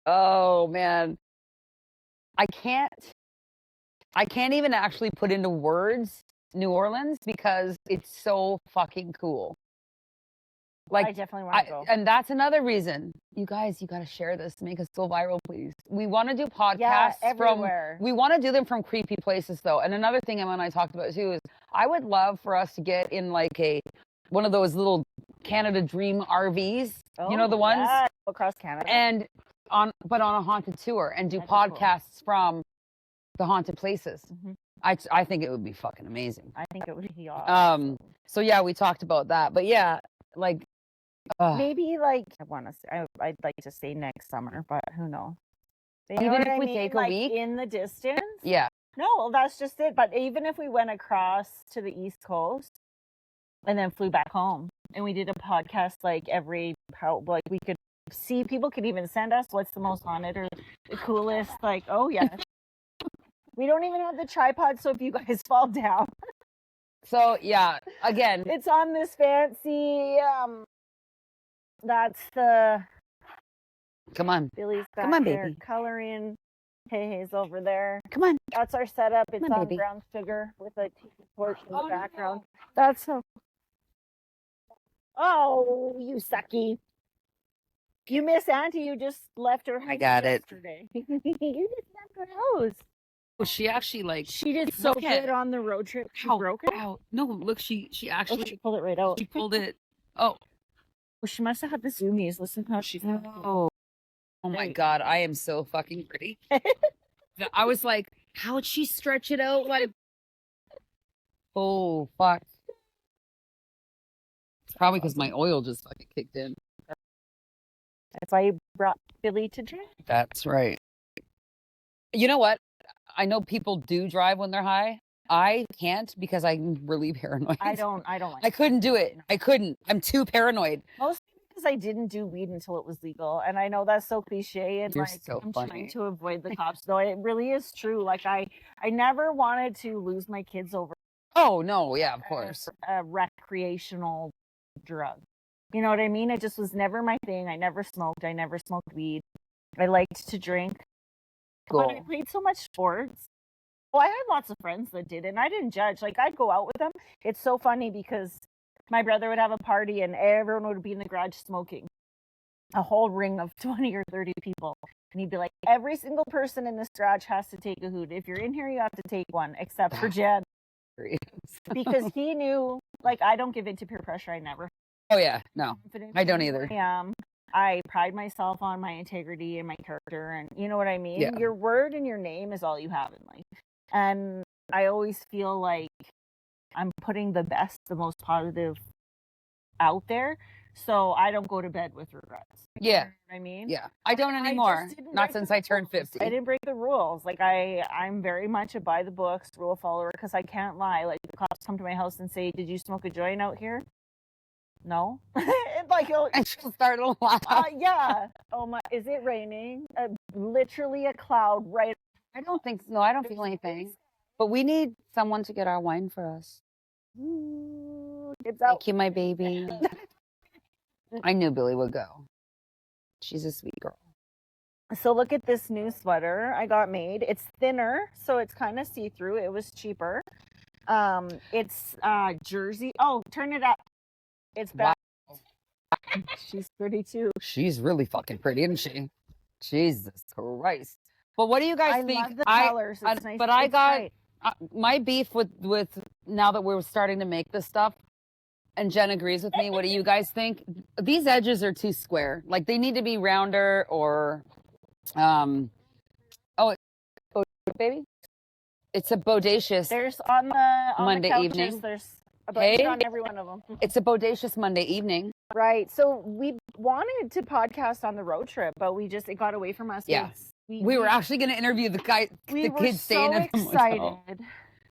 Oh man, I can't even actually put into words New Orleans because it's so fucking cool. Like, I definitely want to go. And that's another reason. You guys, you got to share this to make us go viral, please. We want to do podcasts everywhere. We want to do them from creepy places, though. And another thing Emma and I talked about, too, is I would love for us to get in, like, one of those little Canada Dream RVs. You know the ones? Yeah, across Canada. And on a haunted tour and do podcasts from the haunted places. Mm-hmm. I think it would be fucking amazing. I think it would be awesome. So, yeah, we talked about that. But, yeah, like... maybe like I'd like to say next summer, but who knows? Even if we take a week in the distance. Yeah. No, well, that's just it. But even if we went across to the East Coast and then flew back home, and we did a podcast like we could see, people could even send us what's the most haunted or the coolest. Like, oh yeah, we don't even have the tripod, so if you guys fall down. So yeah, again, it's on this fancy. That's the. Come on. Billy's back Come on, there baby. coloring. Hey-Hey's over there. Come on. That's our setup. It's on baby. brown sugar with a torch in the background. No. That's so. Oh, you sucky. You miss Auntie. You just left her house. I got yesterday. You just left her house. Well, she actually she did so good on the road trip. She broke it. Ow. No, look, she actually she pulled it right out. She pulled it. Oh. Well, she must have had the zoomies. Listen how she's. Oh my God, I am so fucking pretty. I was like, how'd she stretch it out? Like, oh fuck. It's probably because my oil just fucking kicked in. That's why you brought Billy to drink. That's right. You know what? I know people do drive when they're high. I can't because I'm really paranoid. I don't like I couldn't do it. I couldn't. I'm too paranoid. Mostly because I didn't do weed until it was legal. And I know that's so cliche and You're so I'm funny. trying to avoid the cops, though it really is true. Like I never wanted to lose my kids over. Oh no, yeah, of course. A recreational drug. You know what I mean? It just was never my thing. I never smoked. I never smoked weed. I liked to drink. Cool. But I played so much sports Oh, I had lots of friends that did, and I didn't judge. Like, I'd go out with them. It's so funny because my brother would have a party and everyone would be in the garage smoking. A whole ring of 20 or 30 people. And he'd be like, every single person in this garage has to take a hoot. If you're in here, you have to take one, except for Jen. Because he knew, like, I don't give in to peer pressure. I never. Oh, yeah. No, I don't either. I pride myself on my integrity and my character, and you know what I mean? Yeah. Your word and your name is all you have in life. And I always feel like I'm putting the best, the most positive out there, so I don't go to bed with regrets. Yeah. You know what I mean? Yeah. I don't anymore. Not since I turned 50. I didn't break the rules. Like, I'm very much a by the books rule follower, because I can't lie. Like, the cops come to my house and say, "Did you smoke a joint out here?" No. Like, and she'll start to laugh. Yeah. Oh my, is it raining? Literally a cloud right. I don't think so. No, I don't feel anything. But we need someone to get our wine for us. It's out. Thank you, my baby. I knew Billy would go. She's a sweet girl. So look at this new sweater I got made. It's thinner, so it's kind of see-through. It was cheaper. It's jersey. Oh, turn it up. It's back. Wow. She's pretty too. She's really fucking pretty, isn't she? Jesus Christ. But what do you guys think? Love the colors. It's nice. But I got my beef with now that we're starting to make this stuff, and Jen agrees with me. What do you guys think? These edges are too square. Like, they need to be rounder, or baby. It's a bodacious. There's on Monday the couches, evening. There's a blanket on every one of them. It's a bodacious Monday evening. Right. So we wanted to podcast on the road trip, but it got away from us. Yeah. We were actually going to interview the kids staying in the motel. Excited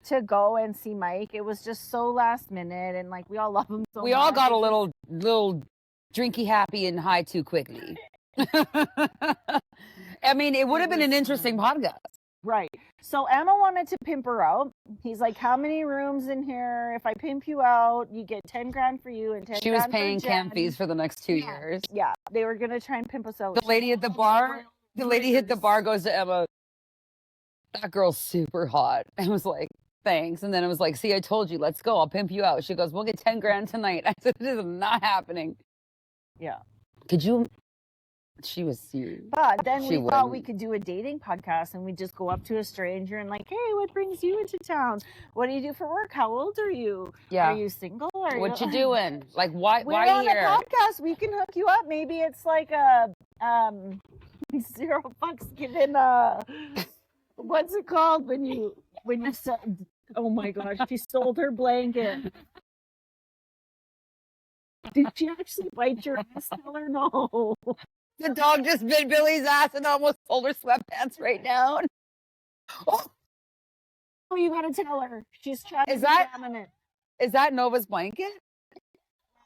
to go and see Mike. It was just so last minute, and like, we all love him so much. We all got a little drinky happy and high too quickly. I mean, it would have been an interesting podcast. Right. So Emma wanted to pimp her out. He's like, "How many rooms in here? If I pimp you out, you get 10 grand for you and 10 She grand was for paying Jen." camp fees for the next 2 years. Yeah. They were going to try and pimp us out. The lady at the bar goes to Emma, "That girl's super hot." I was like, "Thanks." And then it was like, "See, I told you, let's go. I'll pimp you out." She goes, "We'll get 10 grand tonight." I said, "This is not happening." Yeah. Could you? She was serious. But then we thought we could do a dating podcast, and we just go up to a stranger and like, "Hey, what brings you into town? What do you do for work? How old are you? Yeah. Are you single? What you doing? Like, why We're are you on here?" a podcast. We can hook you up. Maybe it's like a $0 given. What's it called when you oh my gosh, she stole her blanket. Did she actually bite your ass? Tell her no. The dog just bit Billy's ass and almost pulled her sweatpants right down. Oh, you gotta tell her. She's trying to examine it. Is that Nova's blanket?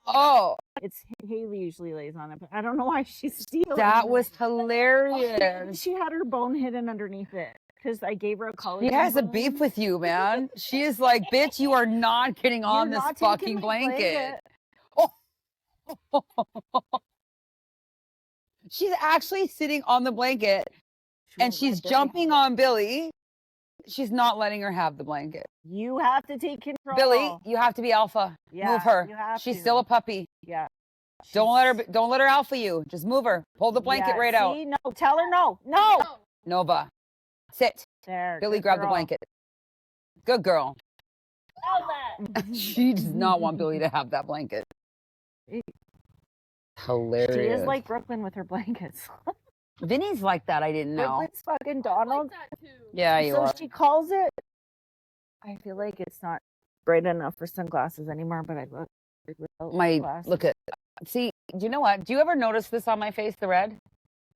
Oh. It's Haley usually lays on it, but I don't know why she's stealing. That was hilarious. She had her bone hidden underneath it because I gave her a collagen. She has a beef with you, man. She is like, "Bitch, you are not getting on this fucking blanket." Oh. She's actually sitting on the blanket and she's jumping on Billy. She's not letting her have the blanket. You have to take control. Billy, you have to be alpha. Yeah, move her. You have She's to. still a puppy. Yeah. Don't let her alpha you. Just move her. Pull the blanket right out. No, tell her no. No. Nova. Sit. There. Billy, grab the blanket. Good girl. She does not want Billy to have that blanket. Hilarious. She is like Brooklyn with her blankets. Vinny's like that. I didn't know. Brooklyn's fucking Donald. Yeah, you are. So she calls it. I feel like it's not bright enough for sunglasses anymore, but I look. Look at. See, do you know what? Do you ever notice this on my face, the red?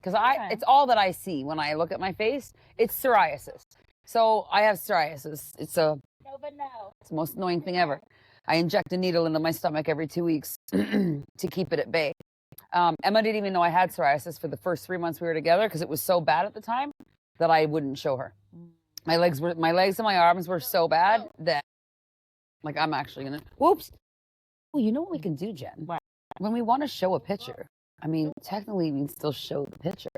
Because it's all that I see when I look at my face. It's psoriasis. So I have psoriasis. It's the most annoying thing ever. I inject a needle into my stomach every 2 weeks to keep it at bay. Emma didn't even know I had psoriasis for the first 3 months we were together because it was so bad at the time that I wouldn't show her. My legs and my arms were so bad that, like, I'm actually gonna. Whoops. Well, you know what we can do, Jen? What? When we want to show a picture, I mean, technically we can still show the picture.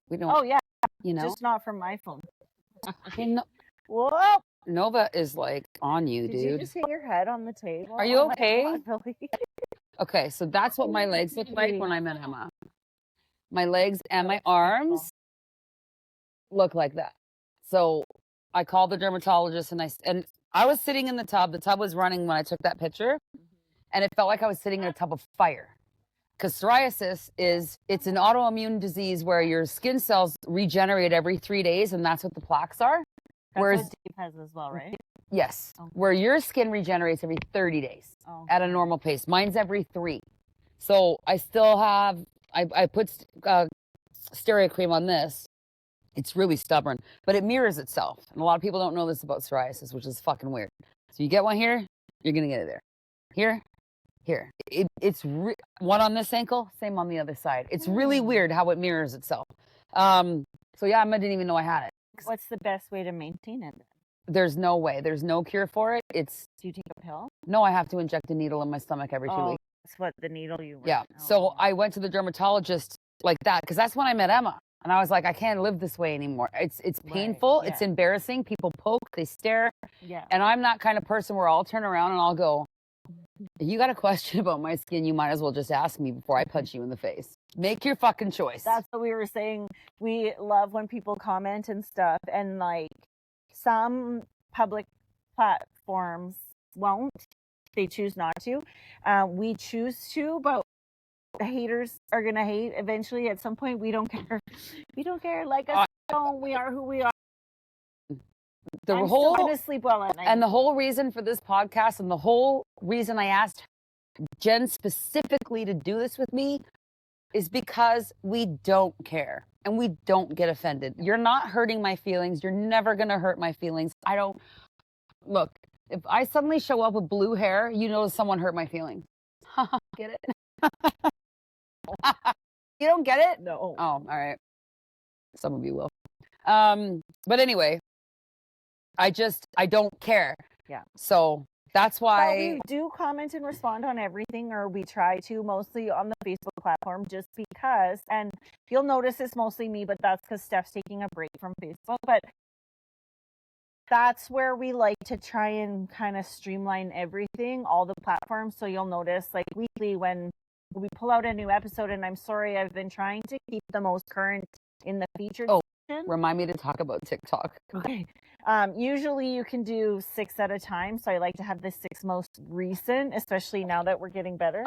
We don't. Oh yeah. You know, just not from my phone. Whoa. Nova is like on you, Did you dude. just hit your head on the table? Are you Oh my okay? God, Billy. Okay, so that's what my legs look like when I'm in Emma. My legs and my arms look like that. So I called the dermatologist and I was sitting in the tub. The tub was running when I took that picture, and it felt like I was sitting in a tub of fire. Because psoriasis it's an autoimmune disease where your skin cells regenerate every 3 days, and that's what the plaques are. That's Whereas what Dave has as well, right? yes, Okay. where your skin regenerates every 30 days at a normal pace. Mine's every 3. So I still have I put steroid cream on this. It's really stubborn, but it mirrors itself. And a lot of people don't know this about psoriasis, which is fucking weird. So you get one here, you're going to get it there. Here, here. It's one on this ankle, same on the other side. It's really weird how it mirrors itself. So yeah, I didn't even know I had it. What's the best way to maintain it? There's no way. There's no cure for it. Do you take a pill? No, I have to inject a needle in my stomach every 2 weeks. That's what the needle you Yeah. So I went to the dermatologist like that because that's when I met Emma. And I was like, I can't live this way anymore. It's painful. yeah. It's embarrassing. People poke, they stare. Yeah. And I'm that kind of person where I'll turn around and I'll go, if you got a question about my skin, you might as well just ask me before I punch you in the face. Make your fucking choice. That's what we were saying. We love when people comment and stuff. And like some public platforms won't. They choose not to. We choose to, but the haters are gonna hate eventually. At some point, we don't care. We don't care. Like us, we are who we are. I'm still gonna sleep well at night. And the whole reason for this podcast, and the whole reason I asked Jen specifically to do this with me, is because we don't care and we don't get offended. You're not hurting my feelings. You're never gonna hurt my feelings. I don't look. If I suddenly show up with blue hair, you know someone hurt my feelings. Get it? You don't get it? No. Oh, all right. Some of you will. But anyway, I don't care. Yeah. So that's why we do comment and respond on everything, or we try to, mostly on the Facebook platform, just because. And you'll notice it's mostly me, but that's because Steph's taking a break from Facebook. But that's where we like to try and kind of streamline everything, all the platforms. So you'll notice, like weekly, when we pull out a new episode, and I'm sorry, I've been trying to keep the most current in the featured section. Remind me to talk about TikTok. Okay. Usually you can do 6 at a time, so I like to have the 6 most recent, especially now that we're getting better.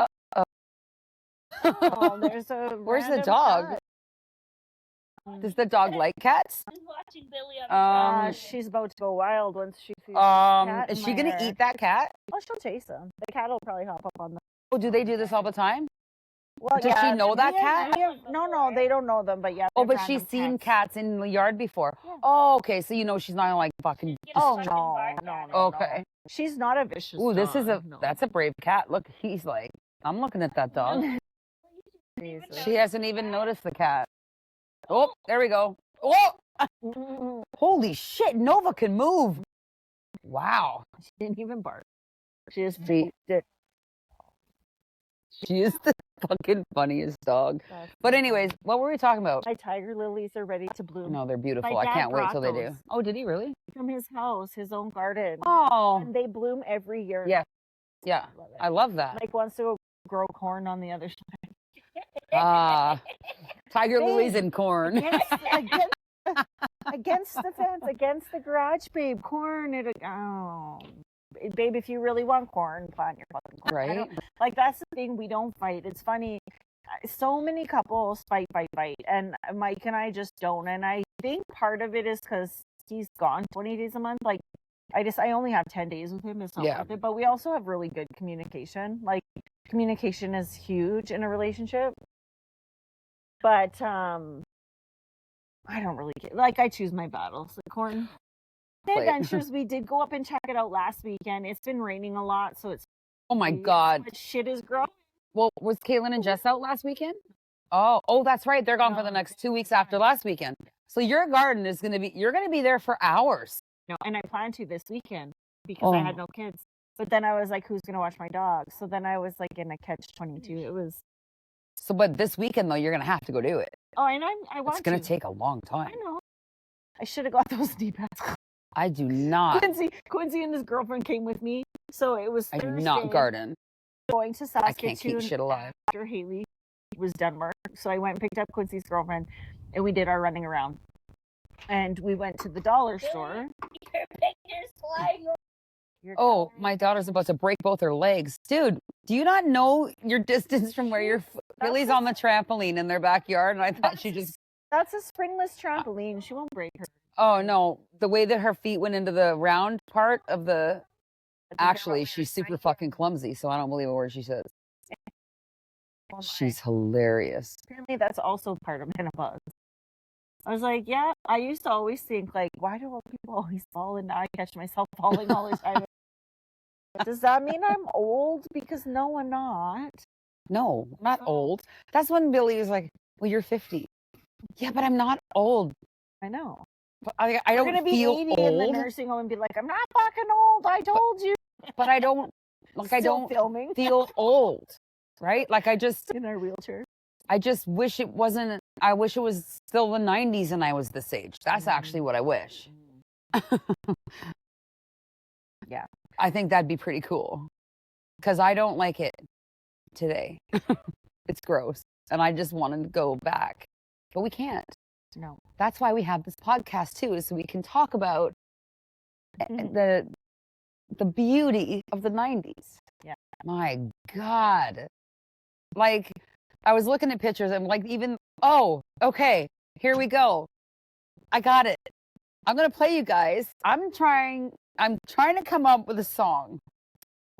There's a Where's the dog? cat. Does the dog like cats? I'm watching Billy on the She's about to go wild once she sees the cat is in she my gonna hair. eat that cat? Oh, she'll chase him. The cat will probably hop up on the. Oh, do they do this all the time? Well, Does she know that cat? No, they don't know them, but yeah. Oh, they're but she's random seen cats. cats in the yard before. Yeah. Oh, okay. So you know she's not like fucking. Oh no. Okay. She's not a vicious. Ooh, this is dog, no. that's a brave cat. Look, he's like, I'm looking at that dog. She hasn't even noticed the cat. Oh, there we go. Oh, holy shit! Nova can move. Wow. She didn't even bark. She just She is the fucking funniest dog. But anyways, what were we talking about? My tiger lilies are ready to bloom. No, they're beautiful. My I dad can't wait brought till they do. those. Oh, did he really? From his house, his own garden. Oh, And they bloom every year. yeah, yeah. Love it. I love that. Like wants to grow corn on the other side. Tiger Babe, lilies and corn. Against the fence, against the garage, babe. Corn. Babe, if you really want corn, plant your fucking corn. Right? Like, that's the thing. We don't fight. It's funny. So many couples fight. And Mike and I just don't. And I think part of it is because he's gone 20 days a month. Like, I only have 10 days with him. It's not worth it. But we also have really good communication. Like, communication is huge in a relationship. But, I don't really get, like, I choose my battles. The corn. The adventures, we did go up and check it out last weekend. It's been raining a lot, so it's. Oh my God. But shit is growing. Well, was Caitlin and Jess out last weekend? Oh, that's right. They're gone for the next 2 weeks after last weekend. So your garden is you're going to be there for hours. No, and I planned to this weekend because I had no kids. But then I was like, who's going to watch my dog? So then I was like in a catch-22. It was. So, but this weekend though, you're going to have to go do it. Oh, and I want It's going to take a long time. I know. I should have got those knee pads. I do not. Quincy and his girlfriend came with me, so it was I Thursday. do not garden. Going to I can't keep Saskatoon shit alive. after Haley was done work, so I went and picked up Quincy's girlfriend, and we did our running around. And we went to the dollar store. Your picture's flying. Oh, my daughter's about to break both her legs. Dude, do you not know your distance from where your Billy's on the trampoline in their backyard? And I thought she just... That's a springless trampoline. She won't break her. Oh, no. The way that her feet went into the round part of the... Actually, she's super fucking clumsy, so I don't believe a word she says. She's hilarious. Apparently, that's also part of menopause. I was like, yeah, I used to always think, like, why do all people always fall? And now I catch myself falling all the time. Does that mean I'm old? Because no, I'm not. No, I'm not old. That's when Billy was like, well, you're 50. Yeah, but I'm not old. I know. But I don't We're gonna be feel 80 in the old. nursing home and be like, I'm not fucking old. I told you. But I don't, like, I Still don't filming feel old, right? Like, I just in our wheelchair. wish it wasn't, I wish it was still the 90s and I was this age. That's actually what I wish. Yeah. I think that'd be pretty cool. Because I don't like it today. It's gross. And I just wanted to go back. But we can't. No. That's why we have this podcast too, is so we can talk about the beauty of the 90s. Yeah. My God. Like, I was looking at pictures and like even, oh, okay, here we go. I got it. I'm going to play you guys. I'm trying to come up with a song.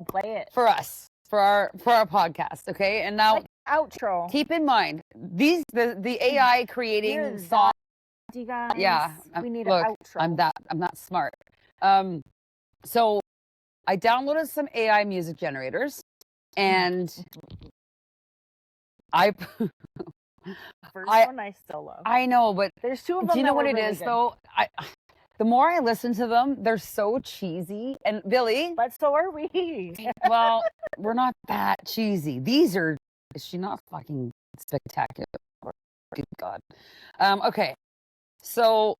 Play it. For us, for our podcast, okay? And now, like outro. Keep in mind, the AI creating songs. You guys. Yeah. We need look, an outro. I'm not smart. So I downloaded some AI music generators and First one I still love. I know, but there's two of them. Do you know what it really is good. though? The more I listen to them, they're so cheesy. And Billy, but so are we. Well, we're not that cheesy. These are. Is she not fucking spectacular? Good God. Okay. So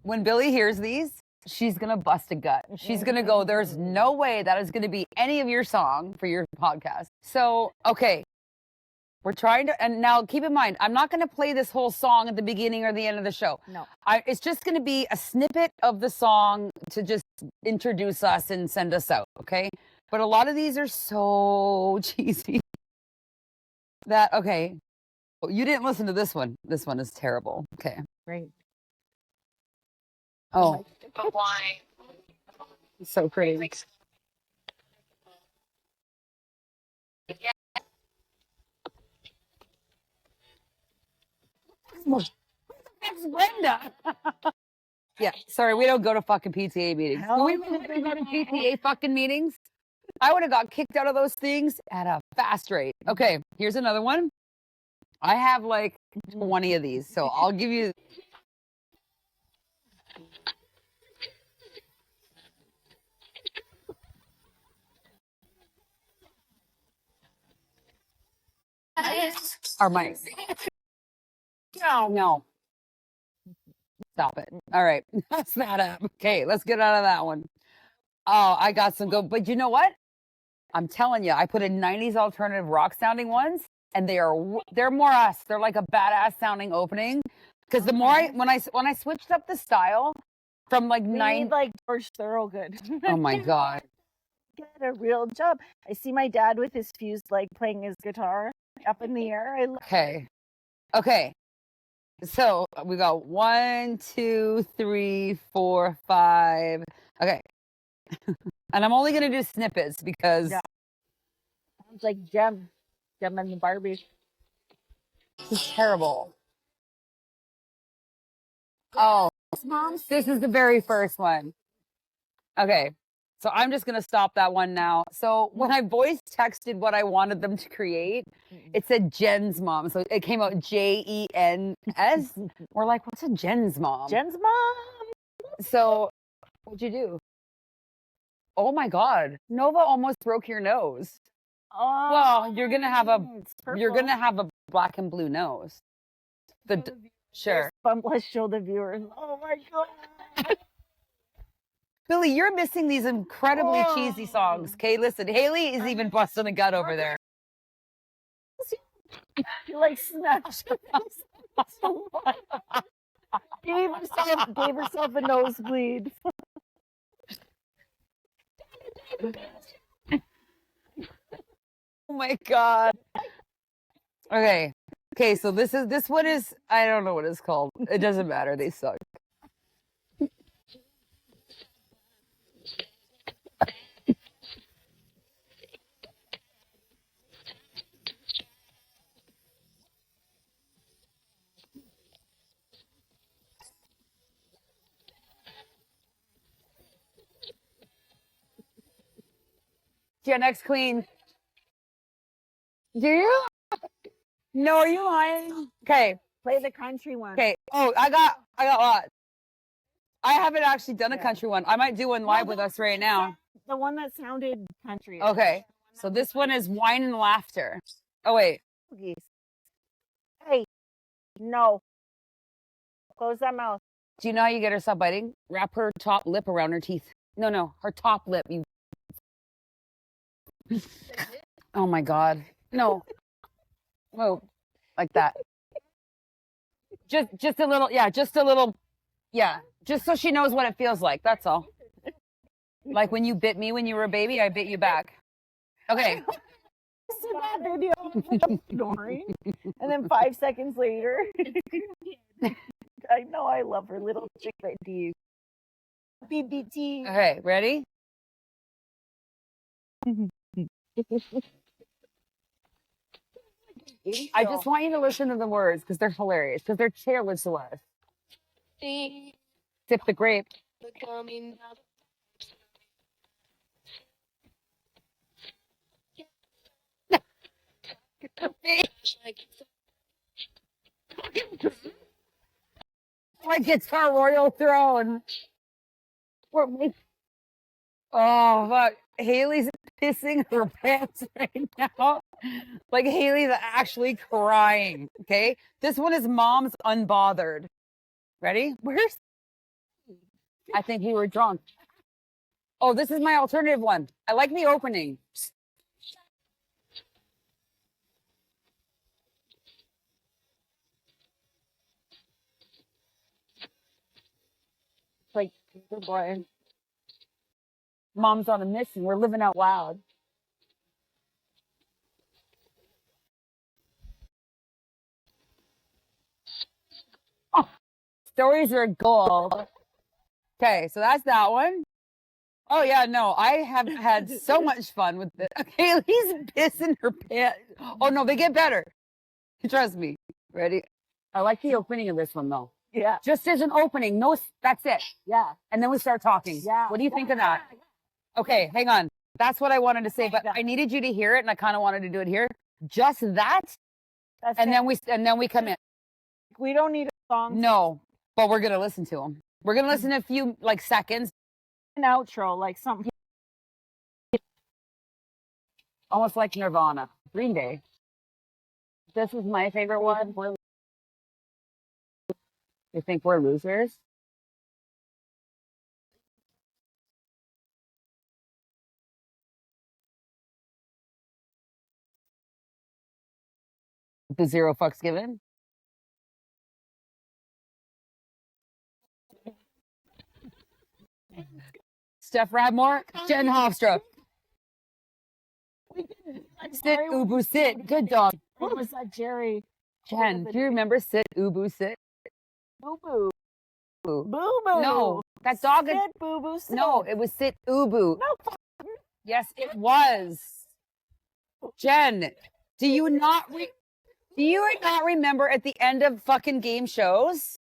when Billy hears these, she's gonna bust a gut. She's gonna go, there's no way that is gonna be any of your song for your podcast. So, okay. We're trying to, and now keep in mind, I'm not gonna play this whole song at the beginning or the end of the show. No. It's just gonna be a snippet of the song to just introduce us and send us out, okay? But a lot of these are so cheesy that, okay. You didn't listen to this one. This one is terrible. Okay. Great. Oh. But why? It's so pretty. Yeah. It's Brenda. Yeah, sorry, we don't go to fucking PTA meetings. Do we really go to PTA fucking meetings? I would have got kicked out of those things at a fast rate. Okay, here's another one. I have like 20 of these, so I'll give you. Our mics. No. Stop it. All right. That's that up. Okay, let's get out of that one. Oh, I got some good. But you know what? I'm telling you, I put in 90s alternative rock sounding ones, and they're more us. They're like a badass sounding opening. Because the more when I switched up the style from like like George Thorogood. Oh my God. Get a real job. I see my dad with his fused leg playing his guitar up in the air. Okay. So we got 1, 2, 3, 4, 5. Okay. And I'm only gonna do snippets because sounds like Jem and the Barbie. This is terrible. Oh, this is the very first one. Okay. So I'm just going to stop that one now. So when I voice texted what I wanted them to create, it said Jen's mom. So it came out JENS. We're like, what's a Jen's mom? Jen's mom. So what'd you do? Oh my God. Nova almost broke your nose. Oh, well, you're going to have a black and blue nose. Sure. Let's show the viewers. Oh my God. Billy, you're missing these incredibly cheesy songs. Okay, listen, Haley is even busting a gut over there. She like snatched gave herself a nosebleed. Oh my god. Okay. Okay, so this one is I don't know what it's called. It doesn't matter. They suck. Gen X Queen. Do you? No, are you lying? Okay. Play the country one. Okay. Oh, I got lots. I haven't actually done a country one. I might do one live with us right now. The one that sounded country. Okay. So this one is Wine and Laughter. Oh wait. Hey, no. Close that mouth. Do you know how you get her stop biting? Wrap her top lip around her teeth. No, her top lip. You. Oh my god. No. Whoa. Like that. Just a little. Yeah. Just a little. Yeah. Just so she knows what it feels like. That's all. Like when you bit me when you were a baby, I bit you back. Okay. That video snoring, and then 5 seconds later, I know I love her little chick that do you. BBT. Okay, ready? I just want you to listen to the words because they're hilarious. Because they're tailored to us. Sip the grape. Like it's our royal throne. Oh, fuck. Haley's pissing her pants right now. Like Haley's actually crying. Okay. This one is Mom's Unbothered. Ready? Where's? I think we were drunk. Oh, this is my alternative one. I like the opening. Like, good boy. Mom's on a mission. We're living out loud. Oh, stories are gold. Okay, so that's that one. Oh yeah, no, I have had so much fun with this. Okay, he's pissing her pants. Oh no, they get better. Trust me. Ready? I like the opening of this one though. Yeah. Just as an opening. No, that's it. Yeah. And then we start talking. Yeah. What do you think of that? Okay, hang on. That's what I wanted to say, but I needed you to hear it, and I kind of wanted to do it here. Just that, and then we come in. We don't need a song. No, but we're gonna listen to them. We're gonna listen to a few like seconds. An outro, like something. Almost like Nirvana, Green Day. This is my favorite one. You think we're losers? The zero fucks given. Steph Radmore, Jen Hofstra. Sit, Ubu, sit. Good dog. What was that, Jerry? Jen, do you remember Sit, Ubu, sit? Boo boo. Boo Boo boo. No, that dog. Sit, boo boo. Sit. No, it was Sit, Ubu. No. Yes, it was. Jen, do you not remember at the end of fucking game shows?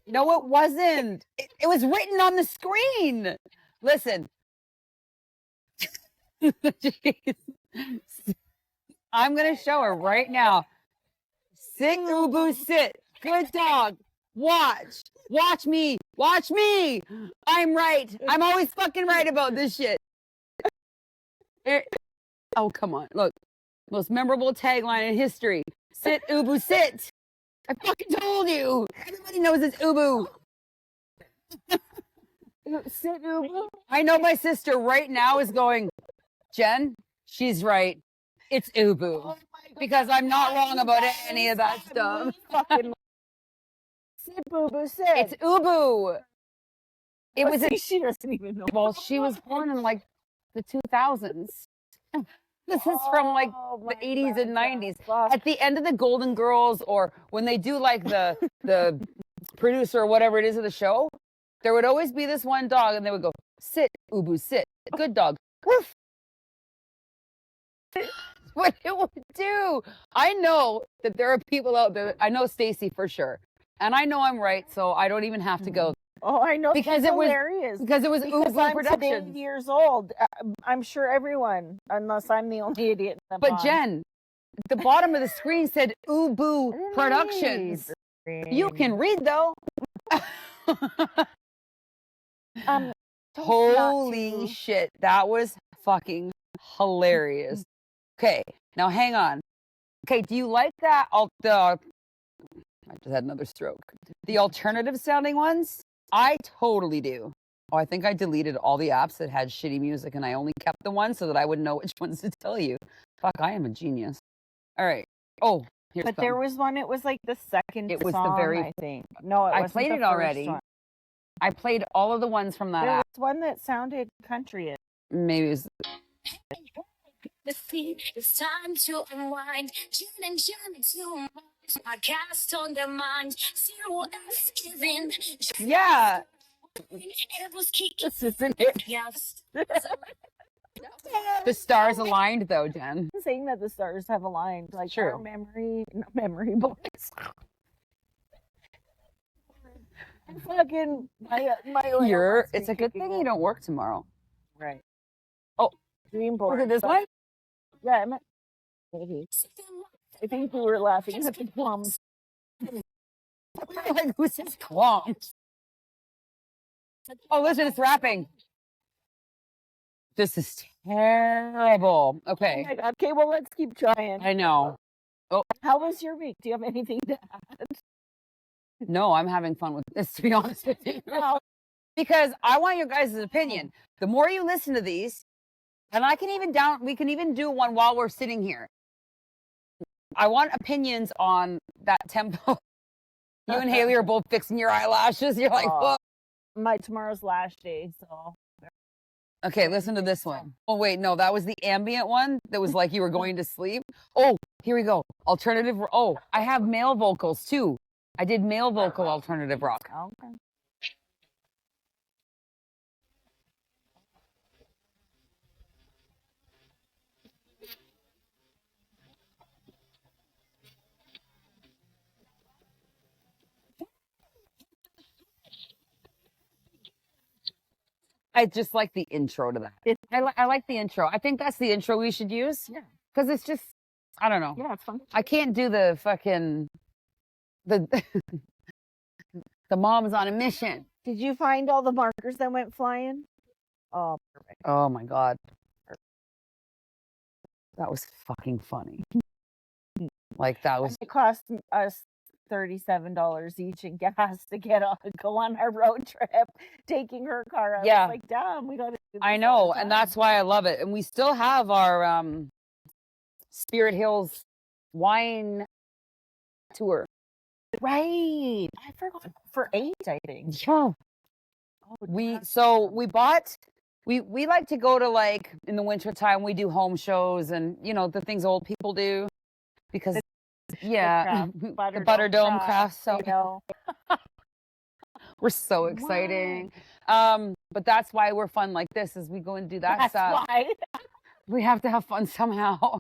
No, it wasn't. It was written on the screen. Listen. I'm going to show her right now. Sit, Ubu, sit. Good dog. Watch. Watch me. Watch me. I'm right. I'm always fucking right about this shit. Oh, come on. Look. Most memorable tagline in history. Sit, Ubu, sit. I fucking told you. Everybody knows it's Ubu. Sit Ubu. I know my sister right now is going, Jen, she's right. It's Ubu. Because I'm not wrong about any of that stuff. Fucking sit, Boo Boo, sit. It's Ubu. It was She doesn't even know. well, she was born in like the 2000s. This is from like the 80s and 90s. At the end of the Golden Girls, or when they do like the producer or whatever it is of the show, there would always be this one dog, and they would go, sit, Ubu, sit. Good dog. Woof. What it would do. I know that there are people out there. I know Stacy for sure. And I know I'm right, so I don't even have to go. Oh, I know. Because it was hilarious. Because it was Ubu I'm Productions. 8 years old. I'm sure everyone, unless I'm the only idiot. But Jen, the bottom of the screen said Ubu Productions. You can read though. Holy shit, that was fucking hilarious. Okay, now hang on. Okay, do you like that? I just had another stroke. The alternative sounding ones? I totally do. Oh, I think I deleted all the apps that had shitty music, and I only kept the ones so that I would know which ones to tell you. Fuck, I am a genius. All right. Oh, here's But there was one, it was like the second It was song, the very... I think. No, it wasn't. I played the it first already. one. I played all of the ones from that There app. was one that sounded country. Maybe it was... It's time to unwind. Jen and Jen to podcast on their mind. Zero F giving. Yeah. This isn't it. Yes. The stars aligned, though, Jen. I'm saying that the stars have aligned. Like True. our memory boys. Fucking my It's a good thing you don't work tomorrow. Right. Oh, Dream board. was it this one? Yeah, I meant maybe. I think we were laughing at the plums. Like, who's this Twonks? Oh, listen, it's rapping. This is terrible. Okay. Oh my God. Okay, well, let's keep trying. I know. Oh, How was your week? Do you have anything to add? no, I'm having fun with this, to be honest with you. Because I want your guys' opinion. The more you listen to these, and we can even do one while we're sitting here. I want opinions on that tempo. You and Haley are both fixing your eyelashes. You're like, whoa. My tomorrow's last day, so. Okay, listen to this one. Oh, wait, no, that was the ambient one that was like you were going to sleep. Oh, here we go. Alternative. Oh, I have male vocals too. I did male vocal alternative rock. Okay. I just like the intro to that. I like the intro. I think that's the intro we should use. Yeah. Because it's just, I don't know. Yeah, it's fun. I can't do the fucking, the mom's on a mission. Did you find all the markers that went flying? Oh, perfect. Oh my God. That was fucking funny. Like that was. It cost us $37 each in gas to go on our road trip, taking her car out. Yeah. Like, damn, we got to. I know, and that's why I love it. And we still have our Spirit Hills wine tour. Right. I forgot. For 8, I think. Yeah. We like to go to, like, in the wintertime, we do home shows and, you know, the things old people do because, yeah, the Butterdome craft. So, you know. We're so exciting. But that's why we're fun like this is we go and do that stuff. Why. We have to have fun somehow.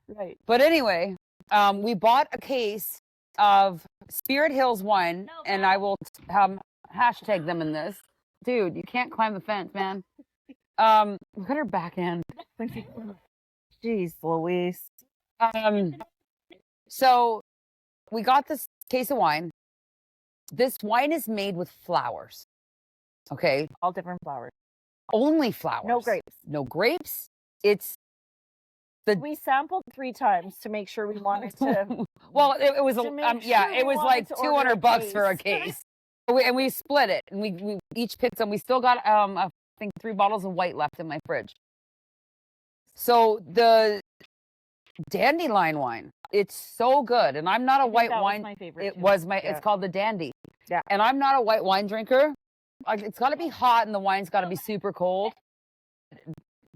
Right. But anyway, we bought a case of Spirit Hills wine, and I will hashtag them in this. Dude, you can't climb the fence, man. Look at her back end. Jeez, Louise. So we got this case of wine. This wine is made with flowers. Okay. All different flowers. Only flowers. No grapes. No grapes. We sampled 3 times to make sure we wanted to. Well, it was it was like $200 for a case. And we split it, and we each picked some. We still got I think 3 bottles of white left in my fridge. So the dandelion wine, it's so good, and I'm not a white wine. My favorite. It too. was my. Yeah. It's called the Dandy. Yeah. And I'm not a white wine drinker. Like, it's got to be hot, and the wine's got to be super cold.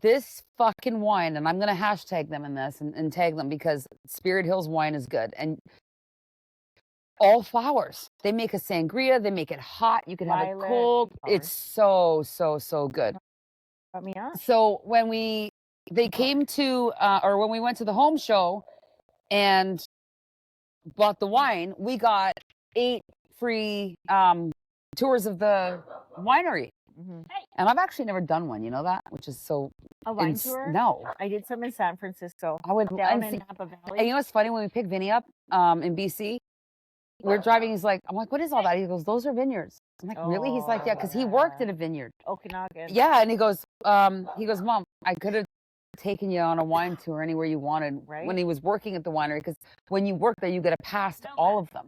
This fucking wine, and I'm gonna hashtag them in this and tag them because Spirit Hills wine is good, and all flowers. They make a sangria. They make it hot. You can have it cold. It's so good. Put me on. So when they came to, or when we went to the home show and bought the wine, we got 8 free tours of the winery. Mm-hmm. And I've actually never done one, you know that? Which is so... A wine tour? No. I did some in San Francisco. I would... Down in Napa Valley. And you know what's funny? When we picked Vinny up in BC, we're driving, I'm like, what is all that? He goes, those are vineyards. I'm like, really? He's like, yeah, because he worked in a vineyard. Okanagan. Yeah, and he goes, Mom, I could have taken you on a wine tour anywhere you wanted when he was working at the winery, because when you work there, you get a pass to all of them.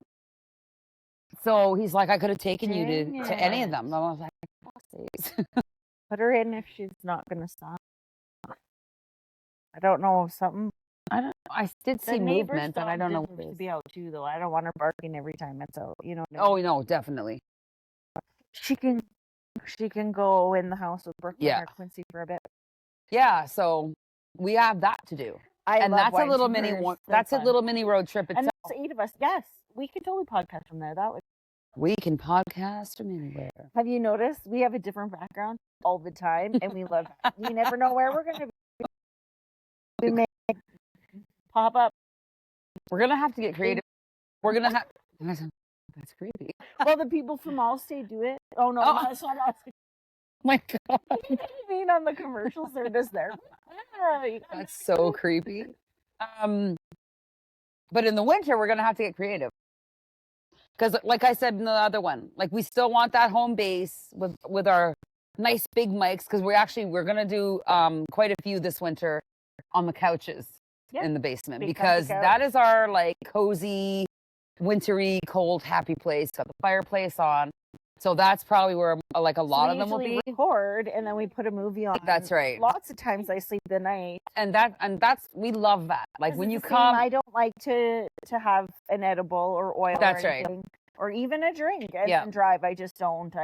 So he's like, I could have taken you to any of them. And I was like, put her in if she's not going to stop. I don't know, something. I did see movement, and I don't know what it is. To be out too, though. I don't want her barking every time it's out. You know what I mean? Oh no, definitely. She can go in the house with Brooklyn or Quincy for a bit. Yeah, so we have that to do. And that's a little mini one. That's a little mini road trip itself. And that's 8 of us. Yes, we could totally podcast from there. That would. We can podcast from anywhere. Have you noticed we have a different background all the time, and we love that. We never know where we're going to be. We may pop up. We're gonna have to get creative. We're gonna have. That's creepy. Well, the people from Allstate do it. Oh no, that's not us. My God. I mean, on the commercial service there. That's so creepy. But in the winter, we're gonna have to get creative. Because, like I said in the other one, like, we still want that home base with our nice big mics. Because we're gonna do quite a few this winter on the couches in the basement, because that is our like cozy, wintry, cold, happy place. Got the fireplace on, so that's probably where like a lot of them will be. Record, and then we put a movie on. That's right. Lots of times I sleep the night, and that's we love that. Like when you come, I don't like to have an edible or oil. That's or anything, right. Or even a drink and drive. I just don't.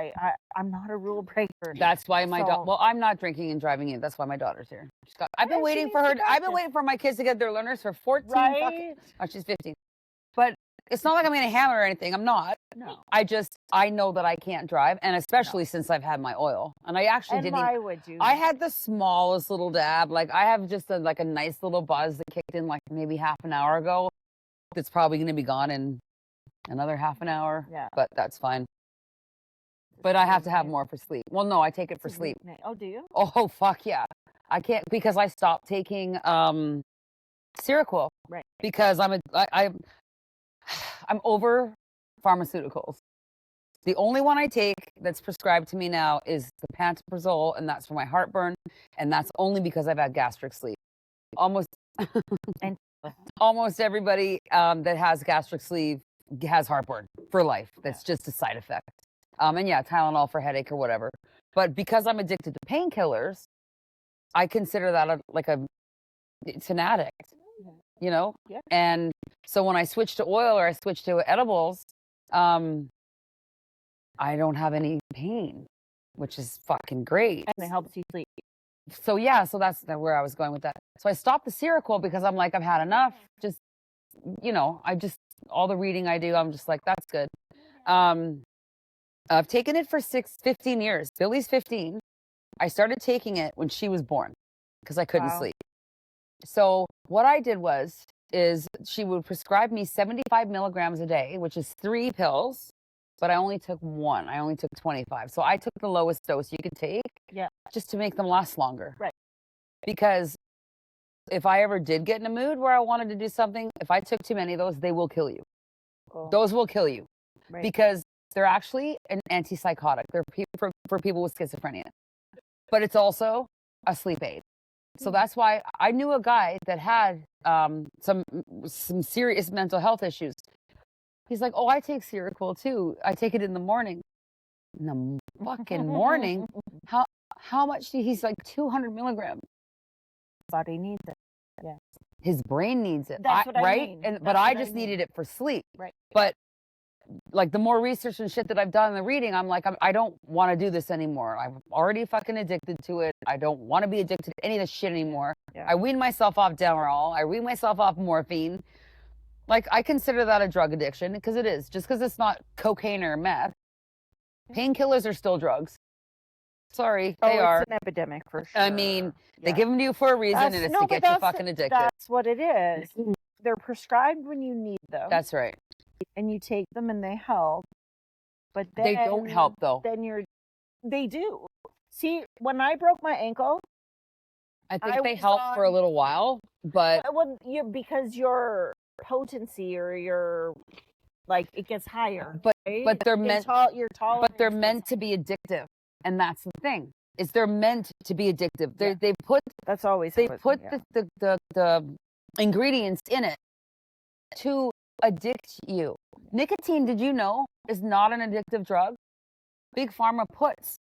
I'm not a rule breaker. That's why my daughter. Well, I'm not drinking and driving either. That's why my daughter's here. I've been waiting for her. I've been waiting for my kids to get their learners for 14. Right? She's 15. But it's not like I'm going to hammer or anything. I'm not. No. I know that I can't drive, and especially since I've had my oil. And I actually didn't. Why would you? I had the smallest little dab. Like, I have just a nice little buzz that kicked in like maybe half an hour ago. That's probably going to be gone in another half an hour. Yeah. But that's fine. But I have to have more for sleep. Well, no, I take it for sleep. Oh, do you? Oh, fuck yeah. I can't, because I stopped taking Seroquel. Right. Because I'm over pharmaceuticals. The only one I take that's prescribed to me now is the pantoprazole, and that's for my heartburn, and that's only because I've had gastric sleeve. Almost everybody that has gastric sleeve has heartburn for life. That's just a side effect. And yeah, Tylenol for headache or whatever. But because I'm addicted to painkillers, I consider that it's an addict, you know? Yeah. And so when I switch to oil or I switch to edibles, I don't have any pain, which is fucking great. And it helps you sleep. So yeah, so that's where I was going with that. So I stopped the Seroquel because I'm like, I've had enough. Just, you know, all the reading I do, I'm just like, that's good. I've taken it for 15 years. Billy's 15. I started taking it when she was born because I couldn't sleep. So what I did is she would prescribe me 75 milligrams a day, which is 3 pills, but I only took 1. I only took 25. So I took the lowest dose you could take just to make them last longer. Right. Because if I ever did get in a mood where I wanted to do something, if I took too many of those, they will kill you. Cool. Those will kill you. Right. Because they're actually an antipsychotic. They're for people with schizophrenia. But it's also a sleep aid. So that's why I knew a guy that had some serious mental health issues. He's like, oh, I take Seroquel too. I take it in the morning. in the fucking morning. How much? He's like 200 milligrams. Body needs it. Yeah. His brain needs it. That's what I right? mean. But I just needed it for sleep. Right. But like the more research and shit that I've done in the reading, I'm like, I don't want to do this anymore. I'm already fucking addicted to it. I don't want to be addicted to any of this shit anymore. Yeah. I weaned myself off Demerol. I weaned myself off morphine. Like, I consider that a drug addiction because it is. Just because it's not cocaine or meth. Painkillers are still drugs. Sorry, they are. It's an epidemic for sure. I mean, they give them to you for a reason, and it's to get you fucking addicted. That's what it is. They're prescribed when you need them. That's right. And you take them and they help. But then, they don't help, though. Then they do. See, when I broke my ankle, I think they help for a little while, but because your potency or your it gets higher. But they're meant. Your tolerance. But they're meant to be addictive, and that's the thing. Is they're meant to be addictive. They put that's always they put the ingredients in it to addict you. Nicotine, did you know, is not an addictive drug? Big Pharma puts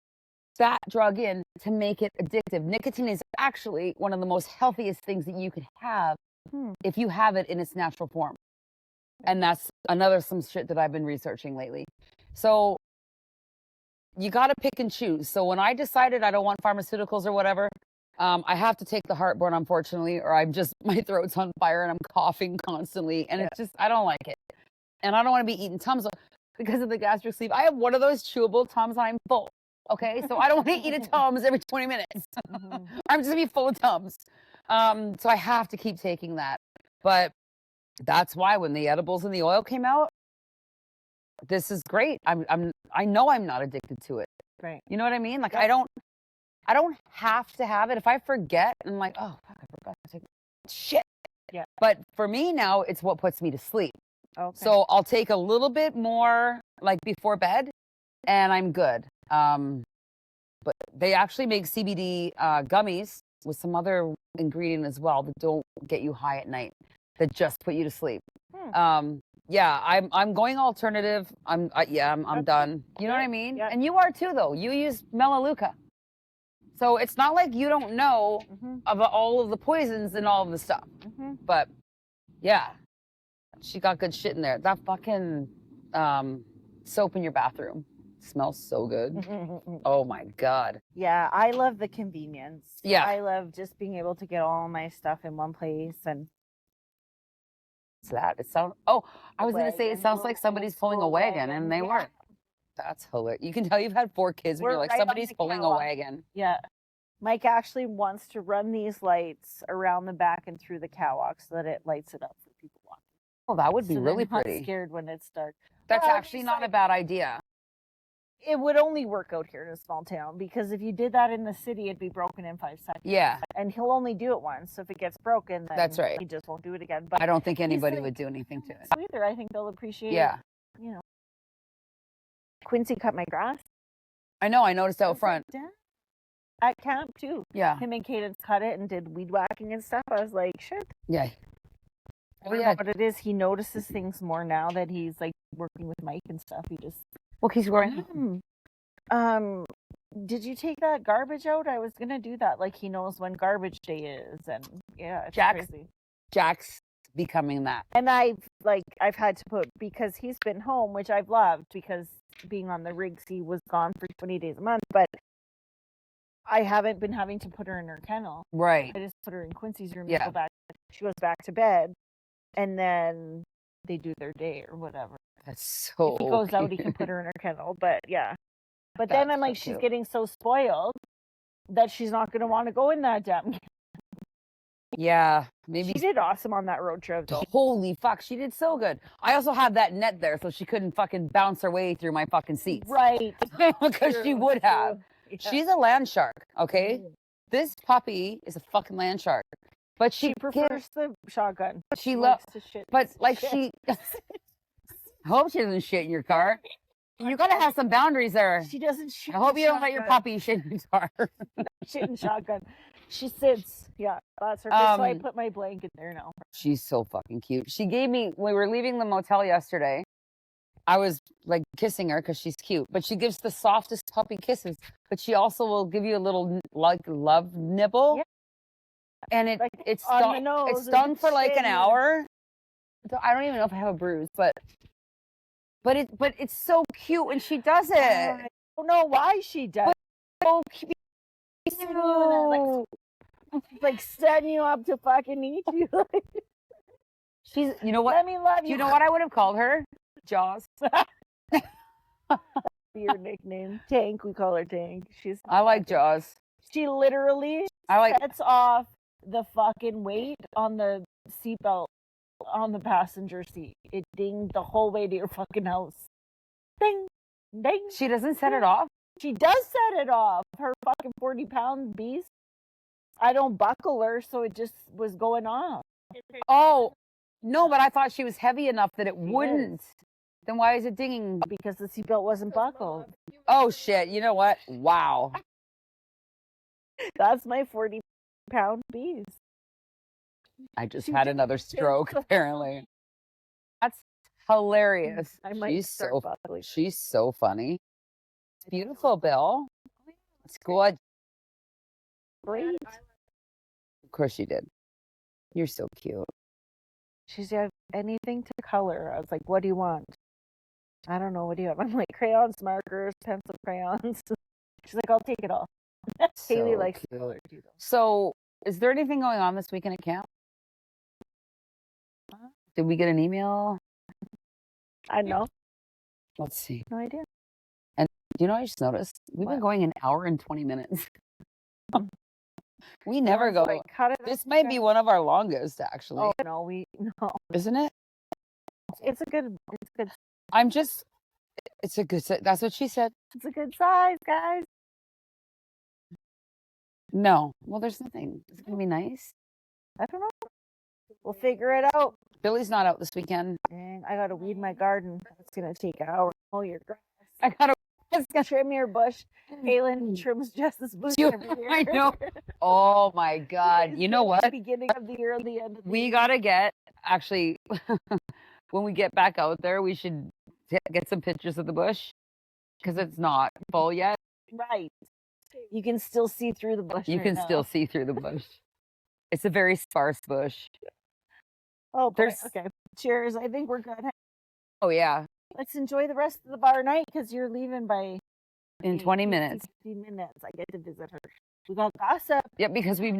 that drug in to make it addictive. Nicotine is actually one of the most healthiest things that you could have if you have it in its natural form. And that's some shit that I've been researching lately. So you got to pick and choose. So when I decided I don't want pharmaceuticals or whatever, I have to take the heartburn, unfortunately, or my throat's on fire and I'm coughing constantly. And it's just, I don't like it. And I don't want to be eating Tums because of the gastric sleeve. I have one of those chewable Tums and I'm full. Okay. So I don't want to eat a Tums every 20 minutes. I'm just going to be full of Tums. So I have to keep taking that. But that's why when the edibles and the oil came out, this is great. I know I'm not addicted to it. Right. You know what I mean? Like, I don't have to have it. If I forget, I'm like, oh, fuck, I forgot to take shit. Yeah. But for me now, it's what puts me to sleep. Okay. So I'll take a little bit more like before bed and I'm good. But they actually make CBD gummies with some other ingredient as well that don't get you high at night, that just put you to sleep. Yeah, I'm going alternative. I'm done. You know what I mean? Yeah. And you are too, though. You use Melaleuca. So it's not like you don't know about all of the poisons and all of the stuff. But yeah, she got good shit in there. That fucking soap in your bathroom smells so good. Oh my God. Yeah, I love the convenience. Yeah. I love just being able to get all my stuff in one place. And that it sounds. Oh, I was gonna say it sounds like somebody's pulling a wagon, and they weren't. That's hilarious. You can tell you've had 4 kids when you're like, somebody's pulling a wagon. Yeah. Mike actually wants to run these lights around the back and through the catwalk so that it lights it up for people walking. Oh, that would be So really they're not pretty. scared when it's dark. That's Well, actually he's not a like- bad idea. It would only work out here in a small town because if you did that in the city, it'd be broken in 5 seconds. Yeah, And he'll only do it once. So if it gets broken, then That's right. he just won't do it again. But I don't think anybody like, would do anything to it. either. I think they'll appreciate Yeah, it. You know. Quincy cut my grass. I know. I noticed out front. Yeah. At camp too. Yeah, Him and Cadence cut it and did weed whacking and stuff. I was like, shit. yeah. I Oh don't yeah. know what it is. He notices things more now that he's like working with Mike and stuff. He just Well, he's growing. did you take that garbage out? I was gonna do that. Like he knows when garbage day is, and yeah, it's crazy. Jack's becoming that. And I've had to put, because he's been home, which I've loved because being on the rigs, he was gone for 20 days a month, but I haven't been having to put her in her kennel. Right. I just put her in Quincy's room. Yeah. And go back. She goes back to bed, and then they do their day or whatever. That's so. If he goes out, he cute. can put her in her kennel. But yeah. But then That's I'm like, so she's cute. getting so spoiled that she's not going to want to go in that damn. Yeah, maybe. She did awesome on that road trip, though. Holy fuck, she did so good. I also had that net there so she couldn't fucking bounce her way through my fucking seats. Right. Because she True, would have. true. Yeah. She's a land shark, okay? This puppy is a fucking land shark. But She prefers the shotgun. She likes loves, to shit. but like shit. she, I hope she doesn't shit in your car. You gotta have some boundaries there. She doesn't shoot. I hope the you don't let your shotgun. puppy shit in your car. Shit in shotgun. She sits. Yeah, that's her. So I Um, put my blanket there now. She's so fucking cute. She gave me, we were leaving the motel yesterday, I was like kissing her because she's cute, but she gives the softest puppy kisses. But she also will give you a little like love nibble, Yeah. and it Like, it on the stung. It nose or stung the for like an chin or- hour. So I don't even know if I have a bruise, but it's so cute when she does it. I don't know why she does. So cute. Like setting you up to fucking eat you. She's, you know what? Let me love Do you. you know what I would have called her? Jaws. Your nickname, Tank. We call her Tank. I like Jaws. She literally I like. sets off the fucking weight on the seatbelt on the passenger seat. It dinged the whole way to your fucking house. Ding, ding. She doesn't set it off. She does set it off. Her fucking 40-pound beast. I don't buckle her, so it just was going off. Oh, no, but I thought she was heavy enough that it wouldn't. Then why is it dinging? Because the seatbelt wasn't buckled. Oh, shit. You know what? Wow. That's my 40-pound beast. I just She had did another it. stroke, apparently. That's hilarious. I might She's start so buckling. she's so funny. It's beautiful, Bill. It's good. Great. Of course you did. You're so cute. She said, anything to color. I was like, what do you want? I don't know. What do you have? I'm like, crayons, markers, pencil crayons. She's like, I'll take it all. Haley So likes cute. color too, though. So, is there anything going on this weekend at camp? Did we get an email? I know. Let's see. No idea. Do you know what I just noticed? We've been What? going an hour and 20 minutes. We never go. Like, cut it This out, might be guys. one of our longest, actually. Oh no, no. Isn't it? It's a good. I'm just. It's a good. That's what she said. It's a good size, guys. No. Well, there's nothing. Is it gonna be nice? I don't know. We'll figure it out. Billy's not out this weekend. Dang, I gotta weed my garden. It's gonna take hours. Oh, your grass. I gotta. Trim your bush. Kaylin trims Jess's bush You- every year. I know. Oh my God! You know what? Beginning of the year, the end of the We year. gotta get actually. When we get back out there, we should get some pictures of the bush because it's not full yet. Right. You can still see through the bush. You right can now. still see through the bush. It's a very sparse bush. Oh, boy. There's- Okay. Cheers. I think we're good. Oh yeah, Let's enjoy the rest of the bar night because you're leaving by in 20 minutes. 15 minutes. I get to visit her. We got gossip. Yeah, because we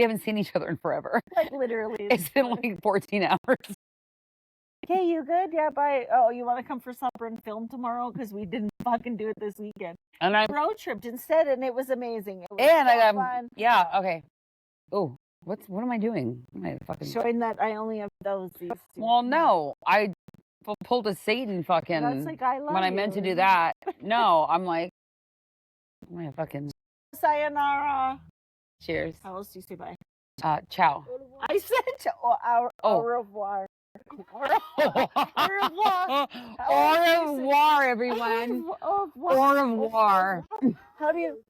haven't seen each other in forever. Like literally. It's been like 14 hours. Hey, you good? Yeah, bye. Oh, you want to come for supper and film tomorrow? Because we didn't fucking do it this weekend. And I'm Road tripped instead, and it was amazing. It was and I so got fun. yeah, okay. Oh, what am I doing? Am I fucking Showing that I only have these two. Well, no. I pulled a Satan fucking That's like, I love when I you. meant to do that. No, I'm like I'm gonna fucking Sayonara. cheers. How else do you say bye? Ciao. I said au revoir. Au revoir. Au revoir, everyone. Au Au revoir. How do you?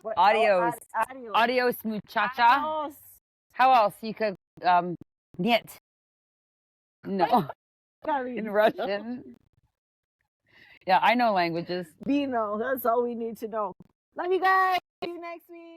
What? Adios. Oh, adios. Adios, muchacha. Adios. How else you could knit? No, Sorry. in Russian. Yeah, I know languages. Vino. That's all we need to know. Love you guys. See you next week.